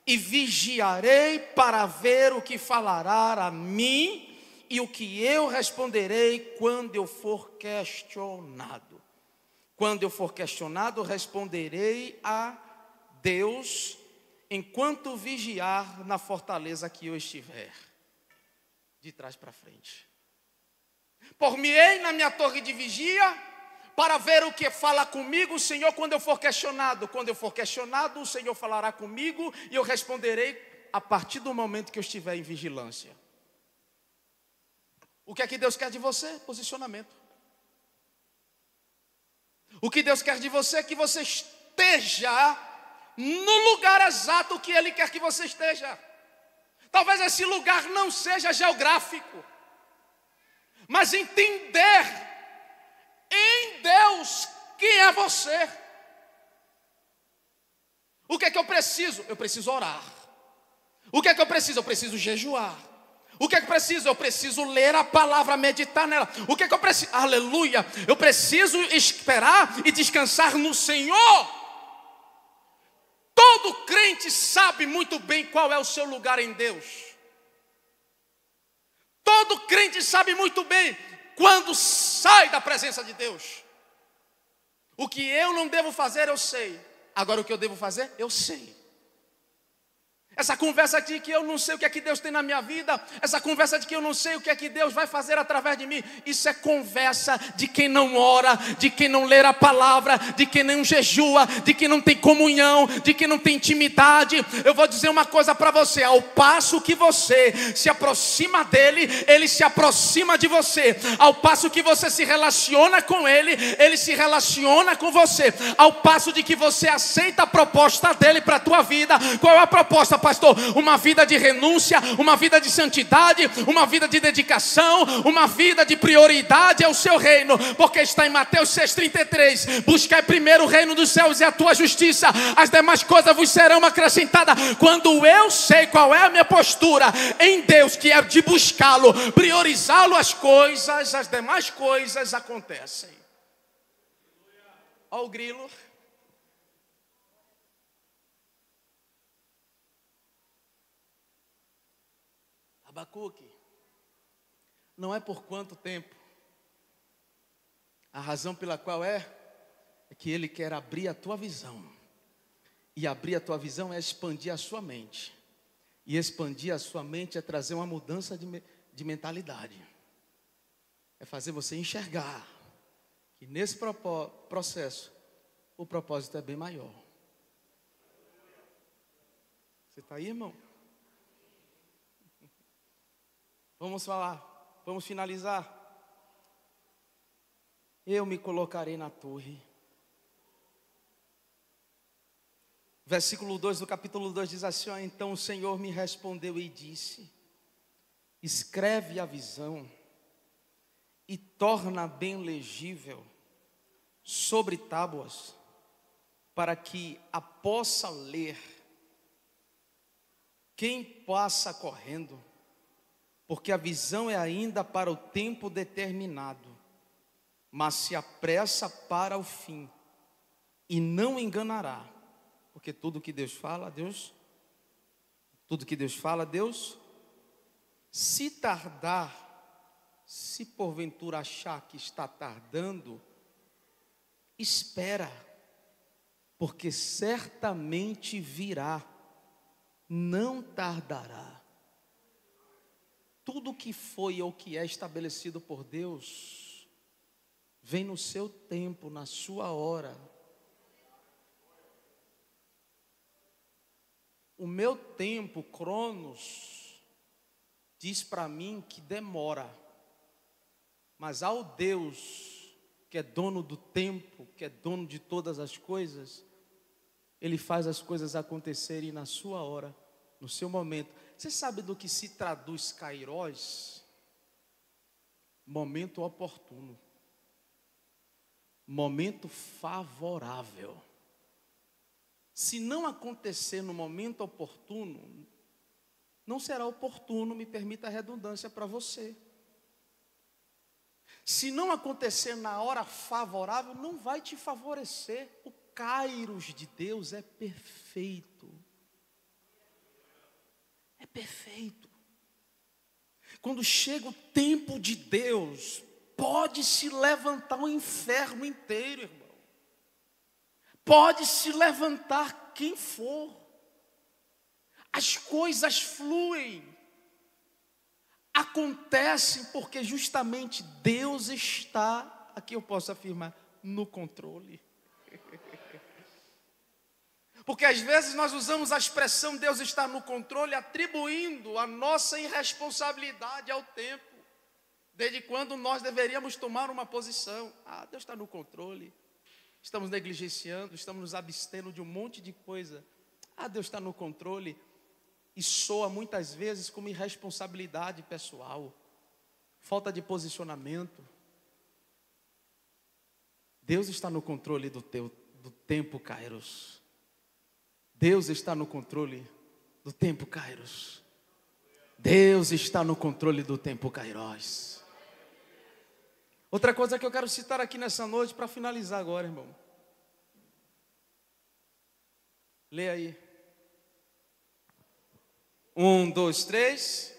E vigiarei para ver o que falará a mim e o que eu responderei quando eu for questionado. Quando eu for questionado, responderei a Deus enquanto vigiar na fortaleza que eu estiver. De trás para frente. Por-me-ei na minha torre de vigia, para ver o que fala comigo o Senhor quando eu for questionado. Quando eu for questionado, o Senhor falará comigo e eu responderei a partir do momento que eu estiver em vigilância. O que é que Deus quer de você? Posicionamento. O que Deus quer de você é que você esteja no lugar exato que Ele quer que você esteja. Talvez esse lugar não seja geográfico, mas entender em Deus quem é você. O que é que eu preciso? Eu preciso orar. O que é que eu preciso? Eu preciso jejuar. O que é que eu preciso? Eu preciso ler a palavra, meditar nela. O que é que eu preciso? Aleluia! Eu preciso esperar e descansar no Senhor. Todo crente sabe muito bem qual é o seu lugar em Deus. Todo crente sabe muito bem quando sai da presença de Deus. O que eu não devo fazer, eu sei. Agora o que eu devo fazer, eu sei. Essa conversa de que eu não sei o que é que Deus tem na minha vida, essa conversa de que eu não sei o que é que Deus vai fazer através de mim, isso é conversa de quem não ora, de quem não lê a palavra, de quem não jejua, de quem não tem comunhão, de quem não tem intimidade. Eu vou dizer uma coisa para você: ao passo que você se aproxima dele, ele se aproxima de você. Ao passo que você se relaciona com ele, ele se relaciona com você. Ao passo de que você aceita a proposta dele para a tua vida. Qual é a proposta, pastor? Uma vida de renúncia, uma vida de santidade, uma vida de dedicação, uma vida de prioridade ao seu reino, porque está em Mateus 6,33: buscai primeiro o reino dos céus e a tua justiça, as demais coisas vos serão acrescentadas. Quando eu sei qual é a minha postura em Deus, que é de buscá-lo, priorizá-lo, as demais coisas acontecem. Olha o grilo. Abacuque, não é por quanto tempo. A razão pela qual é que ele quer abrir a tua visão. E abrir a tua visão é expandir a sua mente. E expandir a sua mente é trazer uma mudança de mentalidade. É fazer você enxergar que nesse processo o propósito é bem maior. Você está aí, irmão? Vamos falar, vamos finalizar. Eu me colocarei na torre. Versículo 2 do capítulo 2 diz assim: então o Senhor me respondeu e disse: escreve a visão e torna bem legível sobre tábuas, para que a possa ler quem passa correndo. Porque a visão é ainda para o tempo determinado, mas se apressa para o fim, e não enganará. Porque tudo que Deus fala, Deus se tardar, se porventura achar que está tardando, espera, porque certamente virá, não tardará. Tudo que foi ou que é estabelecido por Deus, vem no seu tempo, na sua hora. O meu tempo, Cronos, diz para mim que demora. Mas ao Deus, que é dono do tempo, que é dono de todas as coisas, Ele faz as coisas acontecerem na sua hora, no seu momento. Você sabe do que se traduz kairós? Momento oportuno. Momento favorável. Se não acontecer no momento oportuno, não será oportuno, me permita a redundância, para você. Se não acontecer na hora favorável, não vai te favorecer. O kairos de Deus é perfeito. É perfeito. Quando chega o tempo de Deus, pode se levantar o inferno inteiro, irmão. Pode se levantar quem for. As coisas fluem. Acontecem porque justamente Deus está, aqui eu posso afirmar, no controle. Porque às vezes nós usamos a expressão Deus está no controle, atribuindo a nossa irresponsabilidade ao tempo. Desde quando nós deveríamos tomar uma posição. Deus está no controle. Estamos negligenciando, estamos nos abstendo de um monte de coisa. Deus está no controle. E soa muitas vezes como irresponsabilidade pessoal. Falta de posicionamento. Deus está no controle do tempo, Kairos. Deus está no controle do tempo, Kairos. Deus está no controle do tempo, Kairos. Outra coisa que eu quero citar aqui nessa noite, para finalizar agora, irmão. Lê aí. 1, 2, 3.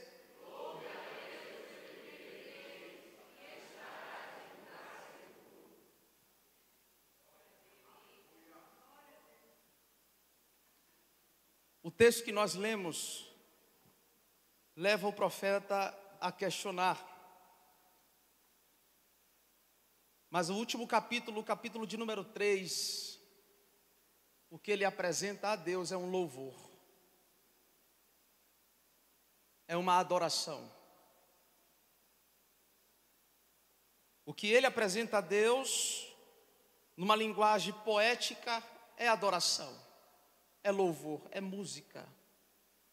O texto que nós lemos leva o profeta a questionar. Mas o último capítulo, o capítulo de número 3, o que ele apresenta a Deus é um louvor, é uma adoração. O que ele apresenta a Deus, numa linguagem poética, é adoração, é louvor, é música,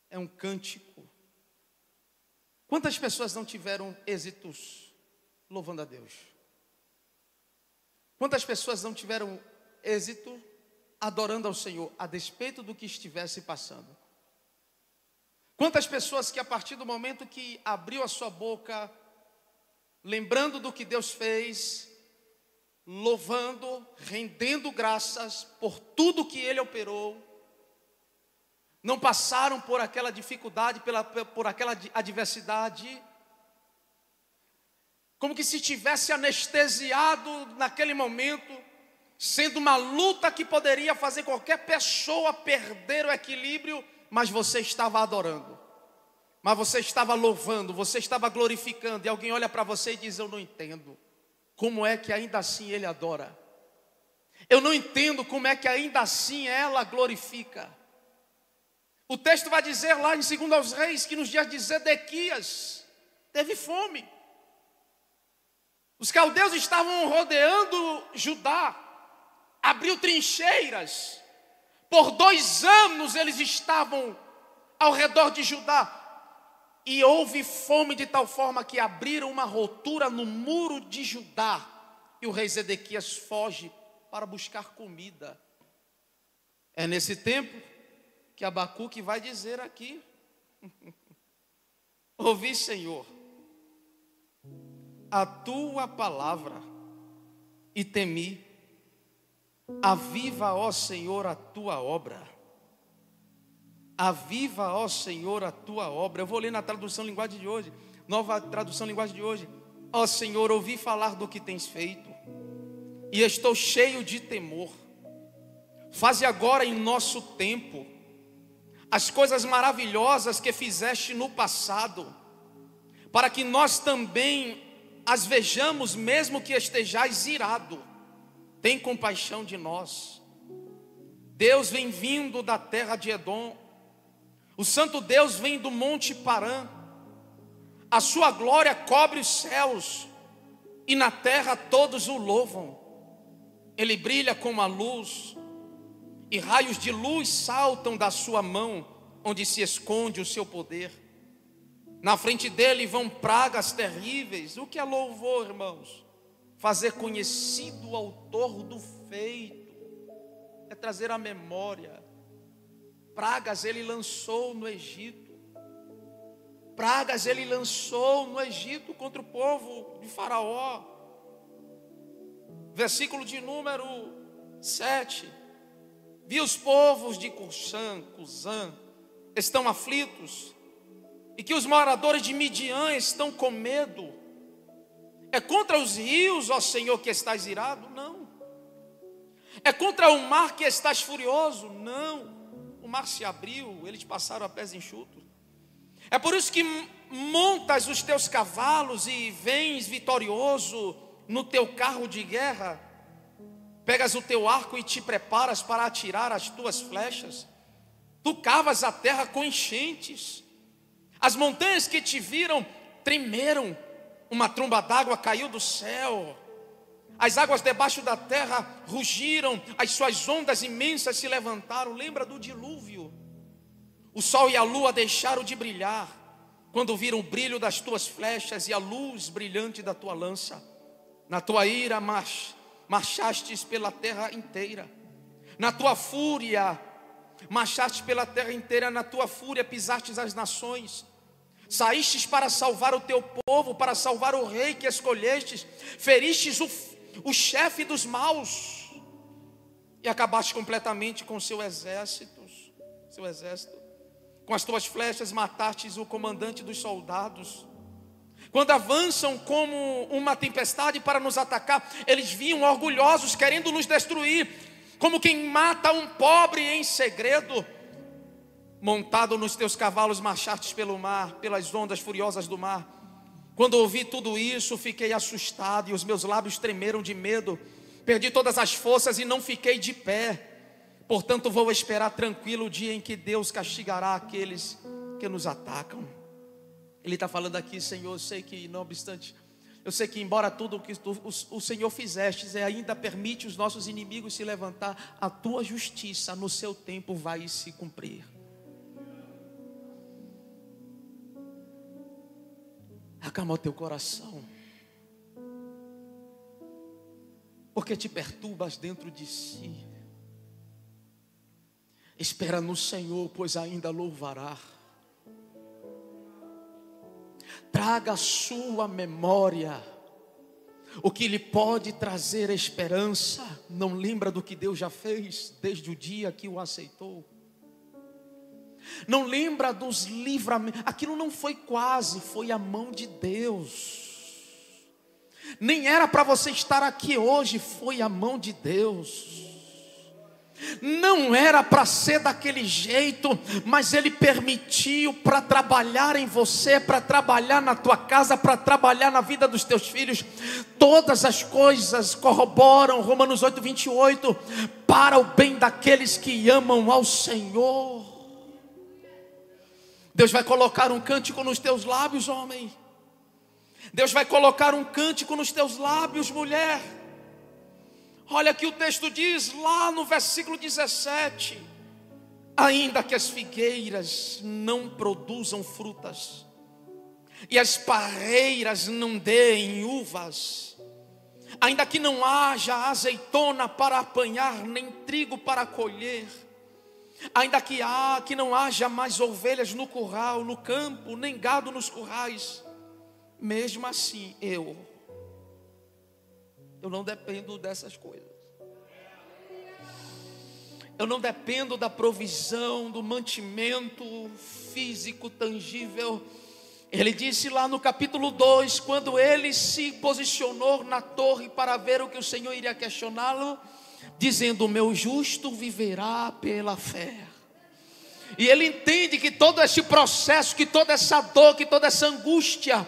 é um cântico. Quantas pessoas não tiveram êxitos louvando a Deus? Quantas pessoas não tiveram êxito adorando ao Senhor, a despeito do que estivesse passando? Quantas pessoas que a partir do momento que abriu a sua boca, lembrando do que Deus fez, louvando, rendendo graças por tudo que Ele operou, não passaram por aquela dificuldade, por aquela adversidade, como que se tivesse anestesiado naquele momento, sendo uma luta que poderia fazer qualquer pessoa perder o equilíbrio, mas você estava adorando, mas você estava louvando, você estava glorificando, e alguém olha para você e diz: eu não entendo como é que ainda assim ele adora, eu não entendo como é que ainda assim ela glorifica. O texto vai dizer lá em 2 aos Reis que nos dias de Zedequias teve fome. Os caldeus estavam rodeando Judá, abriu trincheiras. Por 2 anos eles estavam ao redor de Judá. E houve fome de tal forma que abriram uma rotura no muro de Judá. E o rei Zedequias foge para buscar comida. É nesse tempo que Abacuque vai dizer aqui: ouvi, Senhor, a tua palavra e temi. Aviva, ó Senhor, a tua obra. Aviva, ó Senhor, a tua obra. Eu vou ler na tradução linguagem de hoje, nova tradução linguagem de hoje. Ó Senhor, ouvi falar do que tens feito e estou cheio de temor. Faze agora em nosso tempo as coisas maravilhosas que fizeste no passado, para que nós também as vejamos, mesmo que estejais irado. Tem compaixão de nós. Deus vem vindo da terra de Edom, o santo Deus vem do monte Parã. A sua glória cobre os céus, e na terra todos o louvam. Ele brilha como a luz, e raios de luz saltam da sua mão, onde se esconde o seu poder. Na frente dele vão pragas terríveis. O que é louvor, irmãos? Fazer conhecido o autor do feito, é trazer à memória. Pragas ele lançou no Egito. Pragas ele lançou no Egito contra o povo de Faraó. Versículo de número 7. Vi os povos de Cusã estão aflitos, e que os moradores de Midian estão com medo. É contra os rios, ó Senhor, que estás irado? Não. É contra o mar que estás furioso? Não. O mar se abriu, eles passaram a pés enxutos. É por isso que montas os teus cavalos e vens vitorioso no teu carro de guerra. Pegas o teu arco e te preparas para atirar as tuas flechas. Tu cavas a terra com enchentes. As montanhas que te viram tremeram. Uma tromba d'água caiu do céu. As águas debaixo da terra rugiram. As suas ondas imensas se levantaram. Lembra do dilúvio? O sol e a lua deixaram de brilhar quando viram o brilho das tuas flechas e a luz brilhante da tua lança. Na tua ira marchastes pela terra inteira. Na tua fúria marchaste pela terra inteira. Na tua fúria pisastes as nações. Saístes para salvar o teu povo, para salvar o rei que escolhestes. Feristes o chefe dos maus e acabaste completamente com seu exército. Com as tuas flechas matastes o comandante dos soldados. Quando avançam como uma tempestade para nos atacar, eles vinham orgulhosos, querendo nos destruir, como quem mata um pobre em segredo. montado nos teus cavalos marchastes pelo mar, pelas ondas furiosas do mar. Quando ouvi tudo isso, fiquei assustado e os meus lábios tremeram de medo. Perdi todas as forças e não fiquei de pé. Portanto, vou esperar tranquilo o dia em que Deus castigará aqueles que nos atacam. Ele está falando aqui: Senhor, eu sei que, não obstante, eu sei que embora tudo o que o Senhor fizeste, ainda permite os nossos inimigos se levantar, a tua justiça no seu tempo vai se cumprir. Acalma o teu coração, porque te perturbas dentro de si. Espera no Senhor, pois ainda louvará. Traga à sua memória o que lhe pode trazer esperança. Não lembra do que Deus já fez desde o dia que o aceitou? Não lembra dos livramentos? Aquilo não foi quase, foi a mão de Deus. Nem era para você estar aqui hoje, foi a mão de Deus. Não era para ser daquele jeito, mas Ele permitiu para trabalhar em você, para trabalhar na tua casa, para trabalhar na vida dos teus filhos. Todas as coisas corroboram, Romanos 8, 28, para o bem daqueles que amam ao Senhor. Deus vai colocar um cântico nos teus lábios, homem. Deus vai colocar um cântico nos teus lábios, mulher. Olha que o texto diz lá no versículo 17: ainda que as figueiras não produzam frutas, e as parreiras não deem uvas, ainda que não haja azeitona para apanhar, nem trigo para colher, ainda que não haja mais ovelhas no curral, no campo, nem gado nos currais, mesmo assim eu não dependo dessas coisas. Eu não dependo da provisão, do mantimento físico, tangível. Ele disse lá no capítulo 2, quando ele se posicionou na torre para ver o que o Senhor iria questioná-lo, dizendo: o meu justo viverá pela fé. E ele entende que todo esse processo, que toda essa dor, que toda essa angústia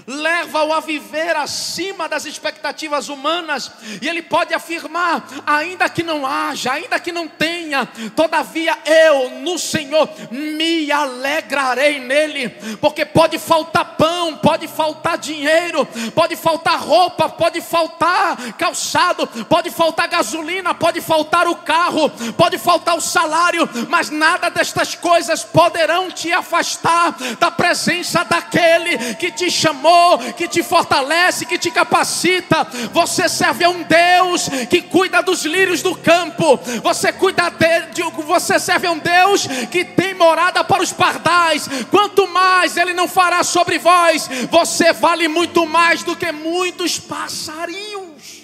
leva-o a viver acima das expectativas humanas. E ele pode afirmar: ainda que não haja, ainda que não tenha, todavia eu no Senhor me alegrarei nele. Porque pode faltar pão, pode faltar dinheiro, pode faltar roupa, pode faltar calçado, pode faltar gasolina, pode faltar o carro, pode faltar o salário, mas nada destas coisas poderão te afastar da presença daquele que te chamou, que te fortalece, que te capacita. Você serve a um Deus que cuida dos lírios do campo. Você serve a um Deus que tem morada para os pardais. Quanto mais Ele não fará sobre vós, você vale muito mais do que muitos passarinhos.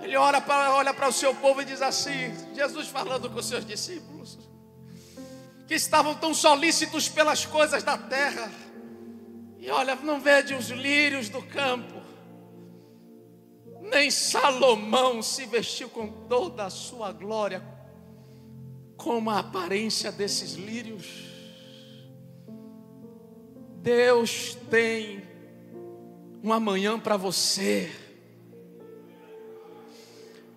Ele olha para o seu povo e diz assim, Jesus falando com os seus discípulos, que estavam tão solícitos pelas coisas da terra. E olha, não vede os lírios do campo? Nem Salomão se vestiu com toda a sua glória, como a aparência desses lírios. Deus tem um amanhã para você.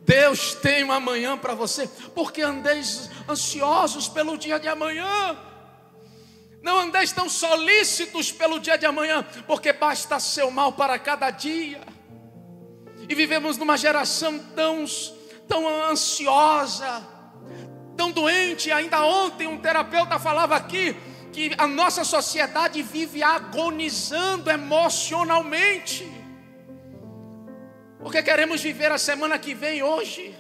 Deus tem um amanhã para você. Porque andeis ansiosos pelo dia de amanhã. Não andeis tão solícitos pelo dia de amanhã, porque basta seu mal para cada dia. E vivemos numa geração tão ansiosa, tão doente. Ainda ontem um terapeuta falava aqui que a nossa sociedade vive agonizando emocionalmente, porque queremos viver a semana que vem hoje.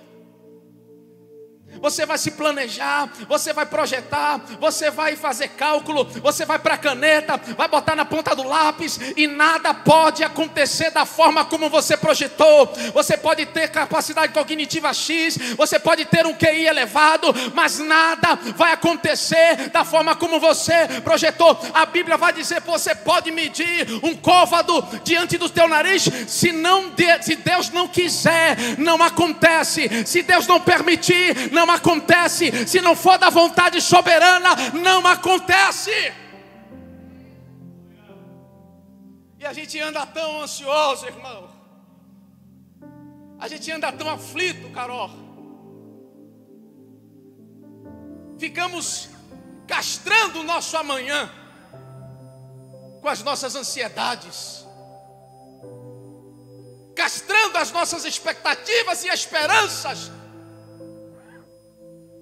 Você vai se planejar, você vai projetar, você vai fazer cálculo, você vai para a caneta, vai botar na ponta do lápis, e nada pode acontecer da forma como você projetou. Você pode ter capacidade cognitiva X, você pode ter um QI elevado, mas nada vai acontecer da forma como você projetou. A Bíblia vai dizer: você pode medir um côvado diante do teu nariz, se Deus não quiser, não acontece. Se Deus não permitir, não acontece. Se não for da vontade soberana, não acontece. E a gente anda tão ansioso, irmão. A gente anda tão aflito, Carol. Ficamos castrando o nosso amanhã com as nossas ansiedades, castrando as nossas expectativas e esperanças,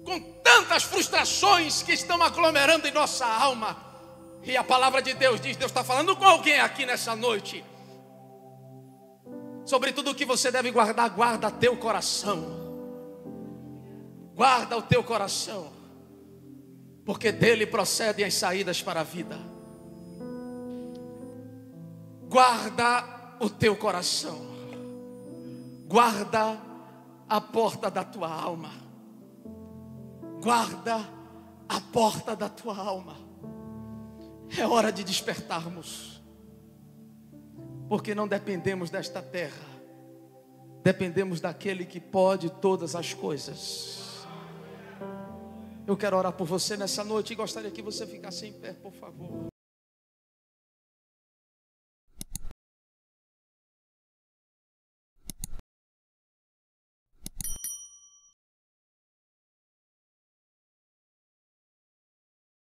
com tantas frustrações que estão aglomerando em nossa alma. E a palavra de Deus diz, Deus está falando com alguém aqui nessa noite. Sobre tudo o que você deve guardar, guarda teu coração. Guarda o teu coração, porque dele procedem as saídas para a vida. Guarda o teu coração. Guarda a porta da tua alma. Guarda a porta da tua alma. É hora de despertarmos, porque não dependemos desta terra, dependemos daquele que pode todas as coisas. Eu quero orar por você nessa noite e gostaria que você ficasse em pé, por favor.